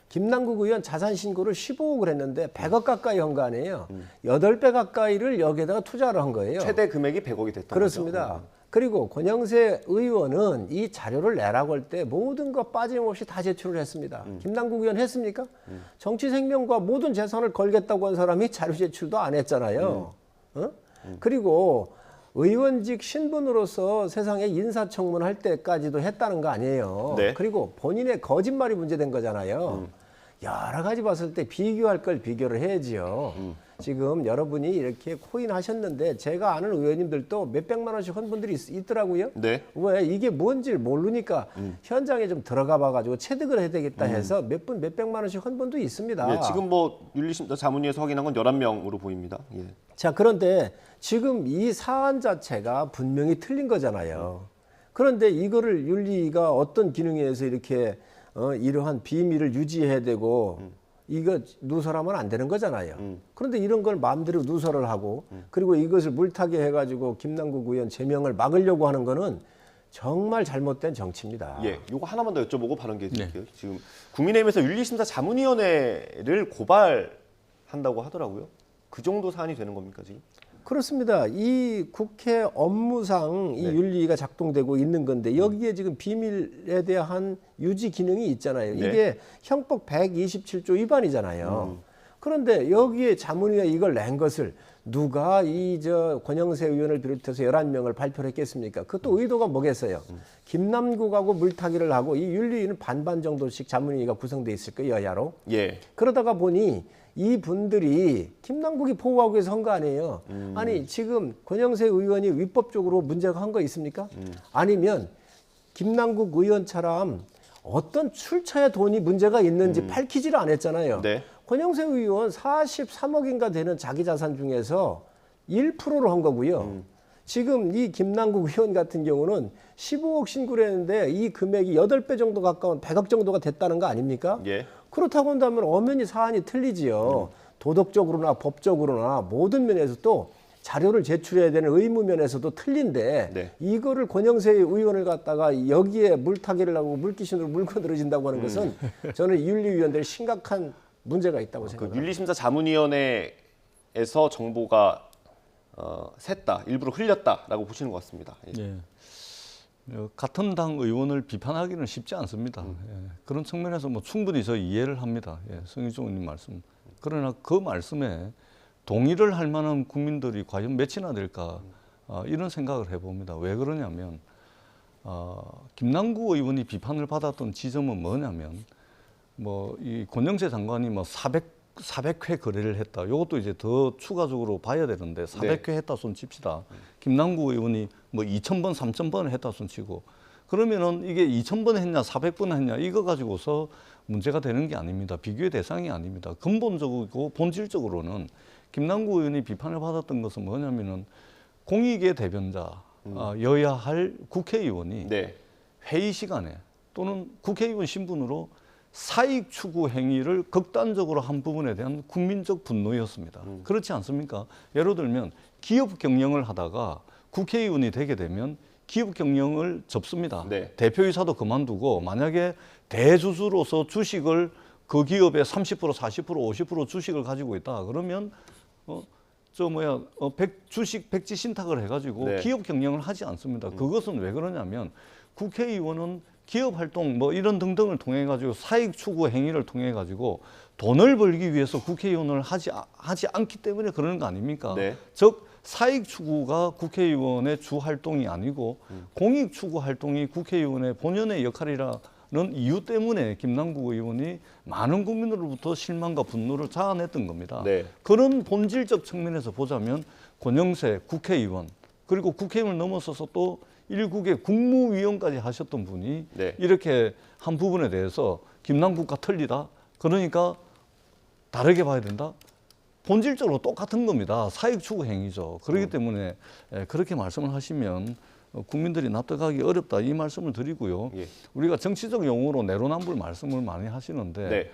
김남국 의원 자산 신고를 15억을 했는데 100억 가까이 한 거 아니에요. 8배 가까이를 여기에다가 투자를 한 거예요. 최대 금액이 100억이 됐던 그렇습니다. 거죠. 그리고 권영세 의원은 이 자료를 내라고 할 때 모든 것 빠짐없이 다 제출을 했습니다. 김남국 의원 했습니까? 정치 생명과 모든 재산을 걸겠다고 한 사람이 자료 제출도 안 했잖아요. 그리고 의원직 신분으로서 세상에 인사청문 할 때까지도 했다는 거 아니에요. 그리고 본인의 거짓말이 문제된 거잖아요. 여러 가지 봤을 때 비교할 걸 비교를 해야지요. 지금 여러분이 이렇게 코인 하셨는데 제가 아는 의원님들도 몇백만 원씩 한 분들이 있더라고요. 왜 이게 뭔지 모르니까 현장에 좀 들어가 봐가지고 체득을 해야 되겠다 해서 몇백만 원씩 한 분도 있습니다. 지금 윤리심사 자문위에서 확인한 건 11명으로 보입니다. 자, 그런데 지금 이 사안 자체가 분명히 틀린 거잖아요. 그런데 이거를 윤리가 어떤 기능에 의해서 이렇게 이러한 비밀을 유지해야 되고 이거 누설하면 안 되는 거잖아요. 그런데 이런 걸 마음대로 누설을 하고 그리고 이것을 물타기 해가지고 김남국 의원 제명을 막으려고 하는 거는 정말 잘못된 정치입니다. 예, 요거 하나만 더 여쭤보고 발언 드릴게요. 지금 국민의힘에서 윤리심사 자문위원회를 고발한다고 하더라고요. 그 정도 사안이 되는 겁니까 지금? 그렇습니다. 이 국회 업무상 이 윤리가 작동되고 있는 건데 여기에 지금 비밀에 대한 유지 기능이 있잖아요. 이게 형법 127조 위반이잖아요. 그런데 여기에 자문위에 이걸 낸 것을 누가 권영세 의원을 비롯해서 11명을 발표를 했겠습니까? 그것도 의도가 뭐겠어요? 김남국하고 물타기를 하고 이 윤리위는 반반 정도씩 자문위가 구성돼 있을 거예요, 여야로. 예. 그러다가 보니 이 분들이 김남국이 보호하기 위해서 한 거 아니에요. 아니 지금 권영세 의원이 위법적으로 문제가 한 거 있습니까? 아니면 김남국 의원처럼 어떤 출처에 돈이 문제가 있는지 밝히지를 않았잖아요. 네. 권영세 의원 43억인가 되는 자기 자산 중에서 1%로 한 거고요. 지금 이 김남국 의원 같은 경우는 15억 신고를 했는데 이 금액이 8배 정도 가까운 100억 정도가 됐다는 거 아닙니까? 예. 그렇다고 한다면 엄연히 사안이 틀리지요. 도덕적으로나 법적으로나 모든 면에서 또 자료를 제출해야 되는 의무 면에서도 틀린데 이거를 권영세 의원을 갖다가 여기에 물타기를 하고 물귀신으로 물고 늘어진다고 하는 것은 저는 윤리위원들이 심각한 문제가 있다고 생각합니다. 윤리심사 자문위원회에서 정보가 샜다, 일부러 흘렸다라고 보시는 것 같습니다. 예. 같은 당 의원을 비판하기는 쉽지 않습니다. 그런 측면에서 충분히 저 이해를 합니다. 성일종 의원님 말씀. 그러나 그 말씀에 동의를 할 만한 국민들이 과연 몇이나 될까 이런 생각을 해봅니다. 왜 그러냐면 김남국 의원이 비판을 받았던 지점은 뭐냐면 이 권영세 장관이 400회 거래를 했다. 이것도 이제 더 추가적으로 봐야 되는데 400회 했다 손 칩시다. 김남국 의원이 2,000번, 3,000번 했다 손 치고 그러면은 이게 2,000번 했냐, 400번 했냐 이거 가지고서 문제가 되는 게 아닙니다. 비교의 대상이 아닙니다. 근본적이고 본질적으로는 김남국 의원이 비판을 받았던 것은 뭐냐면은 공익의 대변자여야 할 국회의원이 회의 시간에 또는 국회의원 신분으로 사익 추구 행위를 극단적으로 한 부분에 대한 국민적 분노였습니다. 그렇지 않습니까? 예를 들면 기업 경영을 하다가 국회의원이 되게 되면 기업 경영을 접습니다. 대표이사도 그만두고 만약에 대주주로서 주식을 그 기업의 30%, 40%, 50% 주식을 가지고 있다. 그러면 주식 백지 신탁을 해가지고 기업 경영을 하지 않습니다. 그것은 왜 그러냐면 국회의원은 기업 활동 이런 등등을 통해 가지고 사익 추구 행위를 통해 가지고 돈을 벌기 위해서 국회의원을 하지 않기 때문에 그러는 거 아닙니까? 즉 사익 추구가 국회의원의 주 활동이 아니고 공익 추구 활동이 국회의원의 본연의 역할이라는 이유 때문에 김남국 의원이 많은 국민으로부터 실망과 분노를 자아냈던 겁니다. 그런 본질적 측면에서 보자면 권영세 국회의원 그리고 국회의원을 넘어서서 또 일국의 국무위원까지 하셨던 분이 이렇게 한 부분에 대해서 김남국과 틀리다. 그러니까 다르게 봐야 된다. 본질적으로 똑같은 겁니다. 사익 추구 행위죠. 그렇기 때문에 그렇게 말씀을 하시면 국민들이 납득하기 어렵다. 이 말씀을 드리고요. 우리가 정치적 용어로 내로남불 말씀을 많이 하시는데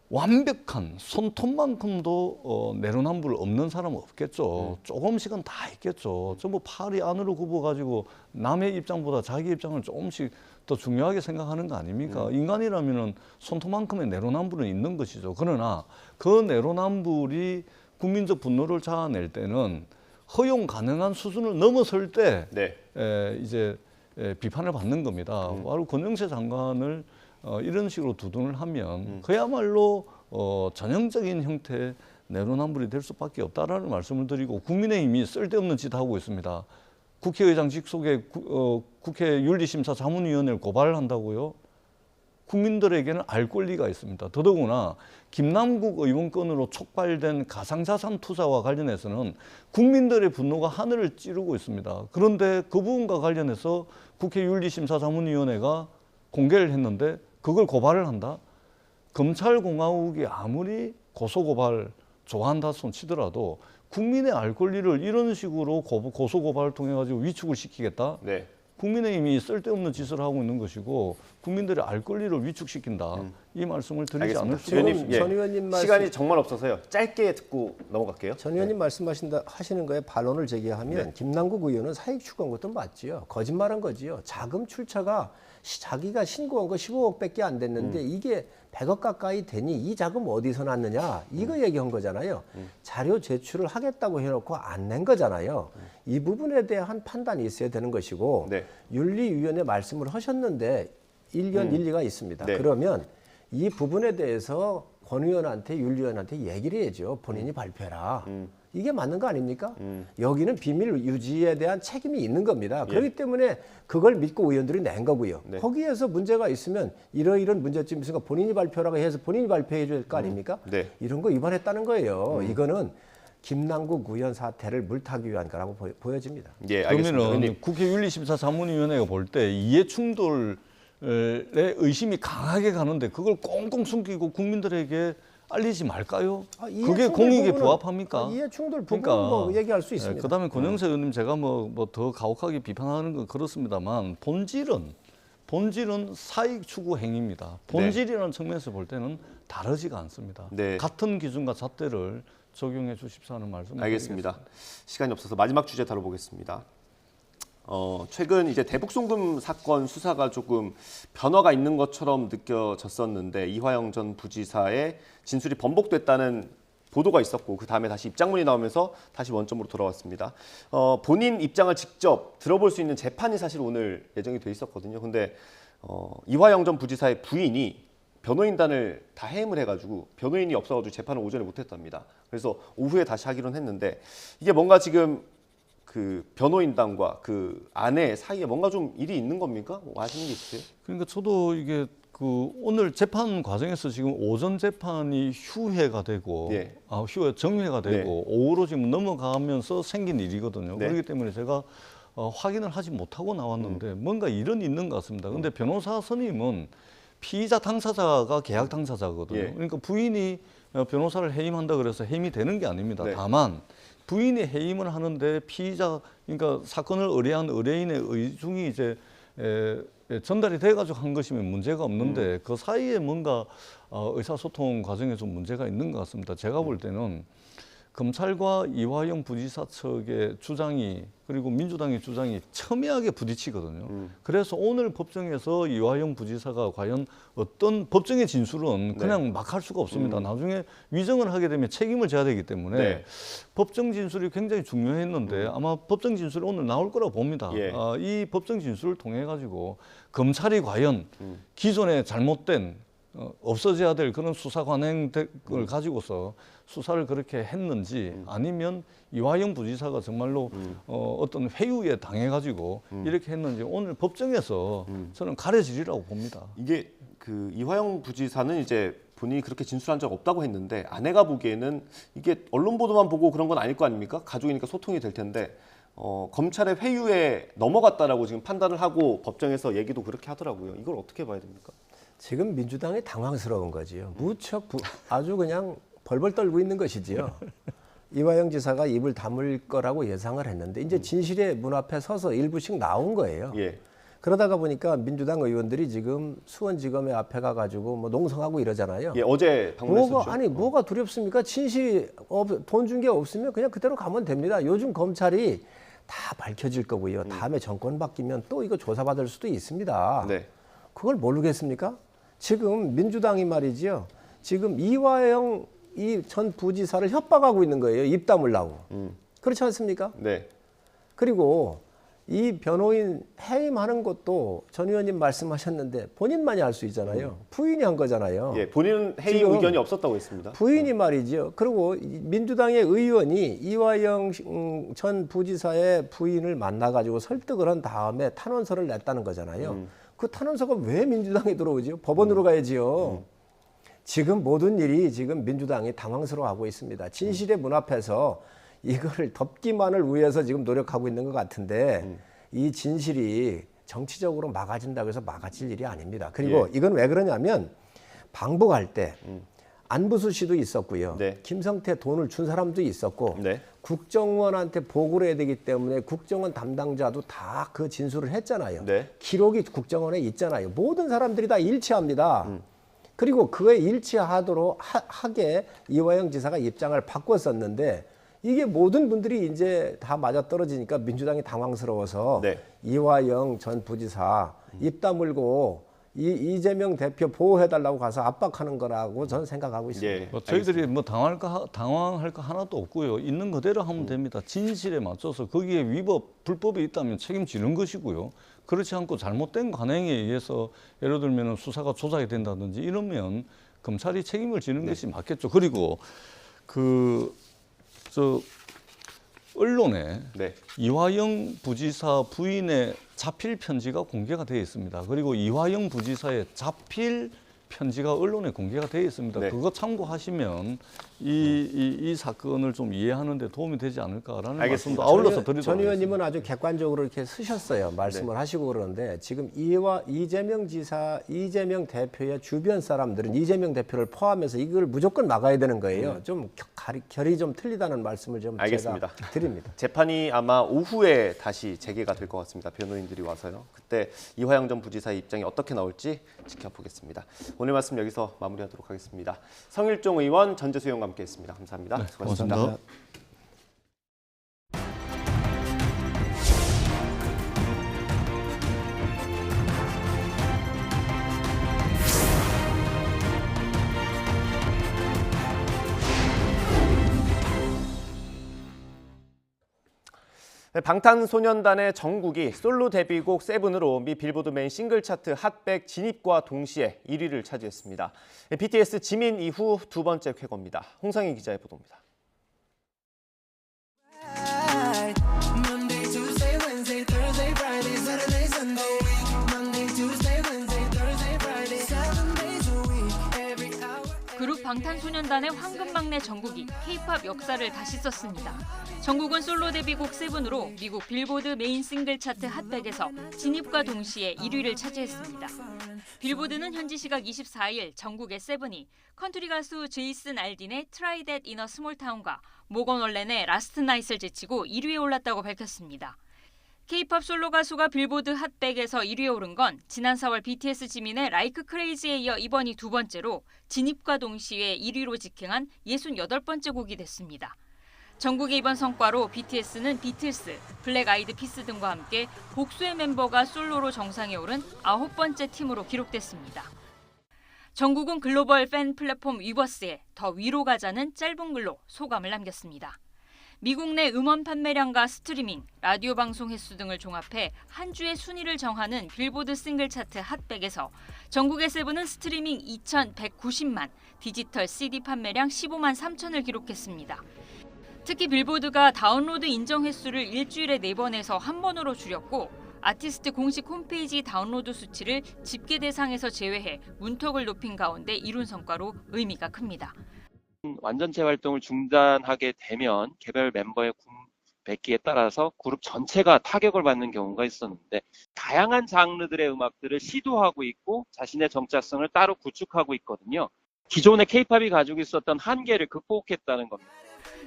완벽한 손톱만큼도 내로남불 없는 사람은 없겠죠. 조금씩은 다 있겠죠. 전부 팔이 안으로 굽어가지고 남의 입장보다 자기 입장을 조금씩 더 중요하게 생각하는 거 아닙니까? 인간이라면 손톱만큼의 내로남불은 있는 것이죠. 그러나 그 내로남불이 국민적 분노를 자아낼 때는 허용 가능한 수준을 넘어설 때 이제 비판을 받는 겁니다. 바로 권영세 장관을 이런 식으로 두둔을 하면 그야말로 전형적인 형태의 내로남불이 될 수밖에 없다라는 말씀을 드리고 국민의힘이 쓸데없는 짓 하고 있습니다. 국회의장 직속에 국회 윤리심사 자문위원회를 고발한다고요? 국민들에게는 알 권리가 있습니다. 더더구나 김남국 의원 건으로 촉발된 가상자산 투자와 관련해서는 국민들의 분노가 하늘을 찌르고 있습니다. 그런데 그 부분과 관련해서 국회 윤리심사 자문위원회가 공개를 했는데 그걸 고발을 한다? 검찰공화국이 아무리 고소고발 좋아한다 손 치더라도 국민의 알 권리를 이런 식으로 고소고발을 통해 가지고 위축을 시키겠다? 국민의힘이 쓸데없는 짓을 하고 있는 것이고 국민들의 알 권리를 위축시킨다. 이 말씀을 드리지 알겠습니다. 않을 수가 없습니다. 전 의원님 말씀, 시간이 정말 없어서요. 짧게 듣고 넘어갈게요. 전 의원님 하시는 거에 반론을 제기하면 김남국 의원은 사익 추구한 것도 맞지요. 거짓말한 거지요. 자금 출처가 자기가 신고한 거 15억밖에 안 됐는데 이게 100억 가까이 되니 이 자금 어디서 났느냐 이거 얘기한 거잖아요. 자료 제출을 하겠다고 해놓고 안 낸 거잖아요. 이 부분에 대한 판단이 있어야 되는 것이고 윤리위원회 말씀을 하셨는데 일리가 있습니다. 그러면 이 부분에 대해서 권 의원한테 윤리위원한테 얘기를 해야죠. 본인이 발표해라. 이게 맞는 거 아닙니까? 여기는 비밀 유지에 대한 책임이 있는 겁니다. 그렇기 때문에 그걸 믿고 의원들이 낸 거고요. 거기에서 문제가 있으면 이런 문제점이 있으니까 본인이 발표라고 해서 본인이 발표해 줄 거 아닙니까? 이런 거 위반했다는 거예요. 이거는 김남국 의원 사태를 물타기 위한 거라고 보여집니다. 그러면은 국회 윤리심사자문위원회가 볼 때 이해 충돌의 의심이 강하게 가는데 그걸 꽁꽁 숨기고 국민들에게 알리지 말까요? 그게 공익에 부합합니까? 이해 충돌 부분은 뭐 얘기할 수 있습니다. 그다음에 권영세 의원님 제가 뭐 더 가혹하게 비판하는 건 그렇습니다만 본질은 사익 추구 행위입니다. 본질이라는 측면에서 볼 때는 다르지가 않습니다. 같은 기준과 잣대를 적용해 주십사 하는 말씀. 알겠습니다. 시간이 없어서 마지막 주제 다뤄보겠습니다. 최근 이제 대북송금 사건 수사가 조금 변화가 있는 것처럼 느껴졌었는데 이화영 전 부지사의 진술이 번복됐다는 보도가 있었고 그 다음에 다시 입장문이 나오면서 다시 원점으로 돌아왔습니다. 본인 입장을 직접 들어볼 수 있는 재판이 사실 오늘 예정이 돼 있었거든요. 근데 이화영 전 부지사의 부인이 변호인단을 다 해임을 해가지고 변호인이 없어가지고 재판을 오전에 못했답니다. 그래서 오후에 다시 하기로 했는데 이게 뭔가 지금 그 변호인단과 그 아내 사이에 뭔가 좀 일이 있는 겁니까? 뭐 아시는 게 있으세요? 그러니까 저도 이게 그 오늘 재판 과정에서 지금 오전 재판이 휴회가 되고 정회가 되고 오후로 지금 넘어가면서 생긴 일이거든요. 그렇기 때문에 제가 확인을 하지 못하고 나왔는데 뭔가 일은 있는 것 같습니다. 근데 변호사 선임은 피의자 당사자가 계약 당사자거든요. 그러니까 부인이 변호사를 해임한다 그래서 해임이 되는 게 아닙니다. 다만 부인이 해임을 하는데 피의자, 그러니까 사건을 의뢰한 의뢰인의 의중이 이제 전달이 돼가지고 한 것이면 문제가 없는데 그 사이에 뭔가 의사소통 과정에 좀 문제가 있는 것 같습니다. 제가 볼 때는 검찰과 이화영 부지사 측의 주장이 그리고 민주당의 주장이 첨예하게 부딪히거든요. 그래서 오늘 법정에서 이화영 부지사가 과연 어떤 법정의 진술은 그냥 막 할 수가 없습니다. 나중에 위정을 하게 되면 책임을 져야 되기 때문에 법정 진술이 굉장히 중요했는데 아마 법정 진술이 오늘 나올 거라고 봅니다. 이 법정 진술을 통해 가지고 검찰이 과연 기존에 잘못된 없어져야 될 그런 수사 관행을 가지고서 수사를 그렇게 했는지 아니면 이화영 부지사가 정말로 어떤 회유에 당해가지고 이렇게 했는지 오늘 법정에서 저는 가려지리라고 봅니다. 이게 그 이화영 부지사는 이제 본인이 그렇게 진술한 적 없다고 했는데 아내가 보기에는 이게 언론 보도만 보고 그런 건 아닐 거 아닙니까? 가족이니까 소통이 될 텐데 검찰의 회유에 넘어갔다라고 지금 판단을 하고 법정에서 얘기도 그렇게 하더라고요. 이걸 어떻게 봐야 됩니까? 지금 민주당이 당황스러운 거지요. 무척 아주 그냥 벌벌 떨고 있는 것이지요. 이화영 지사가 입을 다물 거라고 예상을 했는데 이제 진실의 문 앞에 서서 일부씩 나온 거예요. 그러다가 보니까 민주당 의원들이 지금 수원지검에 앞에 가가지고 뭐 농성하고 이러잖아요. 어제 방문했었죠. 뭐가 두렵습니까? 진실이 돈 준 게 없으면 그냥 그대로 가면 됩니다. 요즘 검찰이 다 밝혀질 거고요. 다음에 정권 바뀌면 또 이거 조사받을 수도 있습니다. 그걸 모르겠습니까? 지금 민주당이 말이죠. 지금 이화영 이 전 부지사를 협박하고 있는 거예요. 입 다물라고. 그렇지 않습니까? 그리고 이 변호인 해임하는 것도 전 의원님 말씀하셨는데 본인만이 할 수 있잖아요. 부인이 한 거잖아요. 본인은 해임 의견이 없었다고 했습니다. 부인이 말이죠. 그리고 민주당의 의원이 이화영 전 부지사의 부인을 만나가지고 설득을 한 다음에 탄원서를 냈다는 거잖아요. 그 탄원서가 왜 민주당에 들어오죠? 법원으로 가야지요. 지금 모든 일이 지금 민주당이 당황스러워하고 있습니다. 진실의 문 앞에서 이걸 덮기만을 위해서 지금 노력하고 있는 것 같은데 이 진실이 정치적으로 막아진다고 해서 막아질 일이 아닙니다. 그리고 이건 왜 그러냐면 방북할 때 안부수씨도 있었고요. 김성태 돈을 준 사람도 있었고 국정원한테 보고를 해야 되기 때문에 국정원 담당자도 다 그 진술을 했잖아요. 기록이 국정원에 있잖아요. 모든 사람들이 다 일치합니다. 그리고 그에 일치하도록 하게 이화영 지사가 입장을 바꿨었는데 이게 모든 분들이 이제 다 맞아떨어지니까 민주당이 당황스러워서 네. 이화영 전 부지사 입 다물고 이재명 대표 보호해달라고 가서 압박하는 거라고 저는 생각하고 있습니다. 뭐 저희들이 뭐 당황할 거 하나도 없고요. 있는 그대로 하면 됩니다. 진실에 맞춰서 거기에 위법, 불법이 있다면 책임지는 것이고요. 그렇지 않고 잘못된 관행에 의해서 예를 들면 수사가 조작이 된다든지 이러면 검찰이 책임을 지는 것이 맞겠죠. 그리고 언론에 이화영 부지사 부인의 자필 편지가 공개가 되어 있습니다. 그리고 이화영 부지사의 자필 편지가 언론에 공개가 되어 있습니다. 그거 참고하시면 이 사건을 좀 이해하는 데 도움이 되지 않을까라는 말씀도 아울러서 드리도록 전 의원님은 하겠습니다. 아주 객관적으로 이렇게 쓰셨어요. 말씀을 하시고 그러는데 지금 이재명 지사, 이재명 대표의 주변 사람들은 이재명 대표를 포함해서 이걸 무조건 막아야 되는 거예요. 좀 결이 좀 틀리다는 말씀을 좀 알겠습니다. 제가 드립니다. 재판이 아마 오후에 다시 재개가 될 것 같습니다. 변호인들이 와서요. 그때 이화영 전 부지사의 입장이 어떻게 나올지 지켜보겠습니다. 오늘 말씀 여기서 마무리하도록 하겠습니다. 성일종 의원, 전재수 의원과 함께했습니다. 감사합니다. 수고하셨습니다. 고맙습니다. 방탄소년단의 정국이 솔로 데뷔곡 세븐으로 미 빌보드 메인 싱글 차트 핫백 진입과 동시에 1위를 차지했습니다. BTS 지민 이후 두 번째 쾌거입니다. 홍상희 기자의 보도입니다. 그룹 방탄소년단의 황금막내 정국이 K-팝 역사를 다시 썼습니다. 정국은 솔로 데뷔곡 세븐으로 미국 빌보드 메인 싱글 차트 핫백에서 진입과 동시에 1위를 차지했습니다. 빌보드는 현지 시각 24일 정국의 세븐이 컨트리 가수 제이슨 알딘의 Try That in a Small Town과 모건 월렌의 라스트 나잇을 제치고 1위에 올랐다고 밝혔습니다. K-팝 솔로 가수가 빌보드 핫백에서 1위에 오른 건 지난 4월 BTS 지민의 Like Crazy에 이어 이번이 두 번째로 진입과 동시에 1위로 직행한 68번째 곡이 됐습니다. 정국의 이번 성과로 BTS는 비틀스, 블랙 아이드 피스 등과 함께 복수의 멤버가 솔로로 정상에 오른 9번째 팀으로 기록됐습니다. 정국은 글로벌 팬 플랫폼 위버스에 더 위로 가자는 짧은 글로 소감을 남겼습니다. 미국 내 음원 판매량과 스트리밍, 라디오 방송 횟수 등을 종합해 한 주의 순위를 정하는 빌보드 싱글 차트 핫백에서 정국의 세븐은 스트리밍 2,190만, 디지털 CD 판매량 15만 3천을 기록했습니다. 특히 빌보드가 다운로드 인정 횟수를 일주일에 4번에서 1번으로 줄였고 아티스트 공식 홈페이지 다운로드 수치를 집계 대상에서 제외해 문턱을 높인 가운데 이룬 성과로 의미가 큽니다. 완전체 활동을 중단하게 되면 개별 멤버의 굵기에 따라서 그룹 전체가 타격을 받는 경우가 있었는데 다양한 장르들의 음악들을 시도하고 있고 자신의 정체성을 따로 구축하고 있거든요. 기존의 K-팝이 가지고 있었던 한계를 극복했다는 겁니다.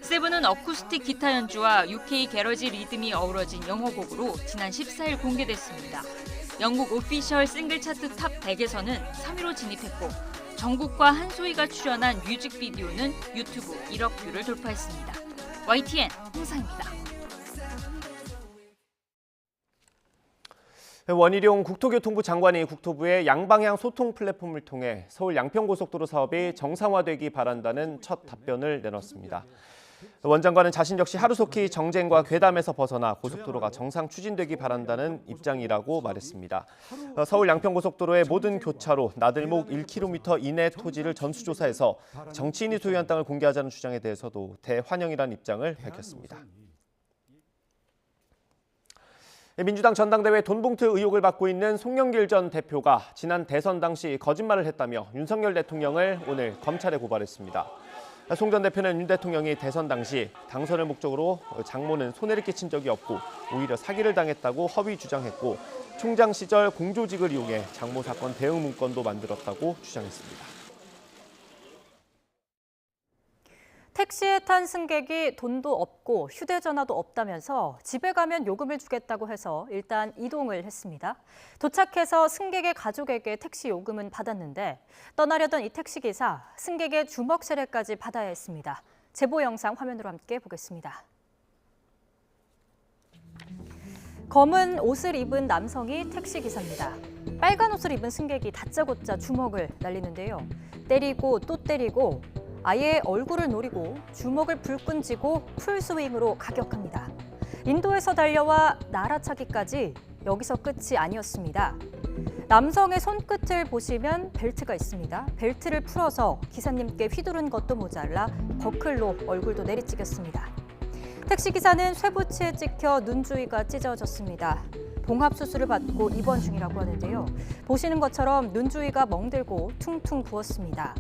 세븐은 어쿠스틱 기타 연주와 UK 게러지 리듬이 어우러진 영어곡으로 지난 14일 공개됐습니다. 영국 오피셜 싱글 차트 탑 100에서는 3위로 진입했고 정국과 한소희가 출연한 뮤직비디오는 유튜브 1억 뷰를 돌파했습니다. YTN 홍상입니다. 원희룡 국토교통부 장관이 국토부의 양방향 소통 플랫폼을 통해 서울 양평고속도로 사업이 정상화되기 바란다는 첫 답변을 내놨습니다. 원 장관은 자신 역시 하루속히 정쟁과 괴담에서 벗어나 고속도로가 정상 추진되기 바란다는 입장이라고 말했습니다. 서울 양평고속도로의 모든 교차로 나들목 1km 이내 토지를 전수조사해서 정치인이 소유한 땅을 공개하자는 주장에 대해서도 대환영이라는 입장을 밝혔습니다. 민주당 전당대회 돈봉투 의혹을 받고 있는 송영길 전 대표가 지난 대선 당시 거짓말을 했다며 윤석열 대통령을 오늘 검찰에 고발했습니다. 송 전 대표는 윤 대통령이 대선 당시 당선을 목적으로 장모는 손해를 끼친 적이 없고 오히려 사기를 당했다고 허위 주장했고 총장 시절 공조직을 이용해 장모 사건 대응 문건도 만들었다고 주장했습니다. 택시에 탄 승객이 돈도 없고 휴대전화도 없다면서 집에 가면 요금을 주겠다고 해서 일단 이동을 했습니다. 도착해서 승객의 가족에게 택시 요금은 받았는데 떠나려던 이 택시기사, 승객의 주먹 세례까지 받아야 했습니다. 제보 영상 화면으로 함께 보겠습니다. 검은 옷을 입은 남성이 택시기사입니다. 빨간 옷을 입은 승객이 다짜고짜 주먹을 날리는데요. 때리고 또 때리고 아예 얼굴을 노리고 주먹을 불끈 쥐고 풀스윙으로 가격합니다. 인도에서 달려와 날아차기까지 여기서 끝이 아니었습니다. 남성의 손끝을 보시면 벨트가 있습니다. 벨트를 풀어서 기사님께 휘두른 것도 모자라 버클로 얼굴도 내리찍였습니다. 택시기사는 쇠붙이에 찍혀 눈 주위가 찢어졌습니다. 봉합수술을 받고 입원 중이라고 하는데요. 보시는 것처럼 눈 주위가 멍들고 퉁퉁 부었습니다.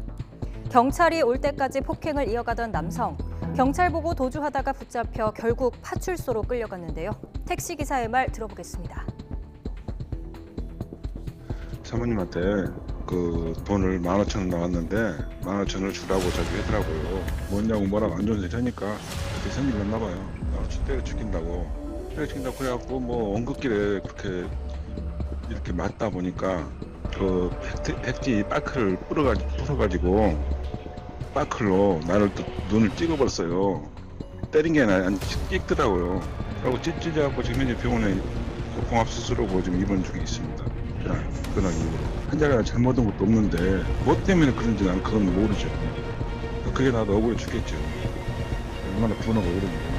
경찰이 올 때까지 폭행을 이어가던 남성. 경찰 보고 도주하다가 붙잡혀 결국 파출소로 끌려갔는데요. 택시기사의 말 들어보겠습니다. 사모님한테 그 돈을 15,000원 나왔는데 15,000원을 주라고 저기 하더라고요. 뭐냐고 뭐라고 안 좋은 소리 하니까 그때 생일났나 봐요. 때려 죽인다고 그래갖고 뭐 엉긋길에 그렇게 이렇게 맞다 보니까 그 백지 바크를 부숴가지고 바클로 나를 또 눈을 찍어버렸어요. 때린 게 아니라 찍더라고요. 그리고 찢어갖고 지금 현재 병원에 봉합수술하고 지금 입원 중에 있습니다. 그날 이후로 환자가 잘못한 것도 없는데 뭐 때문에 그런지 난 그건 모르죠. 그게 나도 억울해 죽겠죠. 얼마나 분하고 그런지.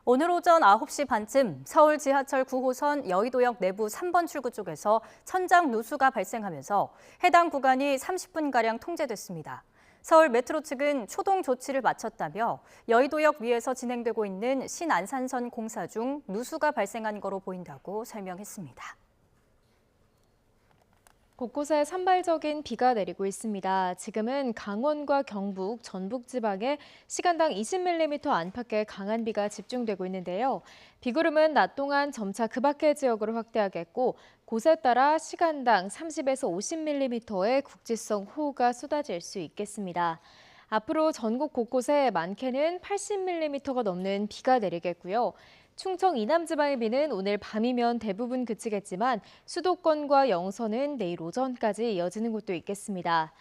오늘 오전 9시 반쯤 서울 지하철 9호선 여의도역 내부 3번 출구 쪽에서 천장 누수가 발생하면서 해당 구간이 30분가량 통제됐습니다. 서울 메트로 측은 초동 조치를 마쳤다며 여의도역 위에서 진행되고 있는 신안산선 공사 중 누수가 발생한 거로 보인다고 설명했습니다. 곳곳에 산발적인 비가 내리고 있습니다. 지금은 강원과 경북, 전북 지방에 시간당 20mm 안팎의 강한 비가 집중되고 있는데요. 비구름은 낮 동안 점차 그 밖의 지역으로 확대하겠고 곳에 따라 시간당 30에서 50mm의 국지성 호우가 쏟아질 수 있겠습니다. 앞으로 전국 곳곳에 많게는 80mm가 넘는 비가 내리겠고요. 충청 이남 지방의 비는 오늘 밤이면 대부분 그치겠지만 수도권과 영서는 내일 오전까지 이어지는 곳도 있겠습니다.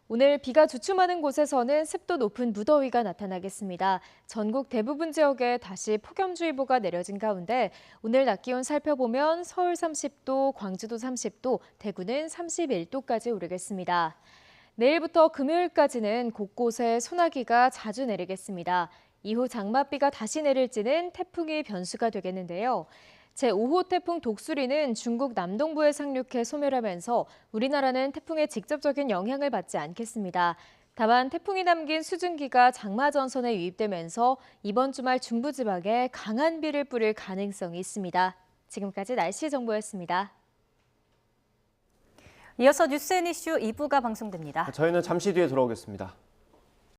오늘 비가 주춤하는 곳에서는 습도 높은 무더위가 나타나겠습니다. 전국 대부분 지역에 다시 폭염주의보가 내려진 가운데 오늘 낮 기온 살펴보면 서울 30도, 광주도 30도, 대구는 31도까지 오르겠습니다. 내일부터 금요일까지는 곳곳에 소나기가 자주 내리겠습니다. 이후 장맛비가 다시 내릴지는 태풍이 변수가 되겠는데요. 제5호 태풍 독수리는 중국 남동부에 상륙해 소멸하면서 우리나라는 태풍의 직접적인 영향을 받지 않겠습니다. 다만 태풍이 남긴 수증기가 장마전선에 유입되면서 이번 주말 중부지방에 강한 비를 뿌릴 가능성이 있습니다. 지금까지 날씨 정보였습니다. 이어서 뉴스 앤 이슈 2부가 방송됩니다. 저희는 잠시 뒤에 돌아오겠습니다.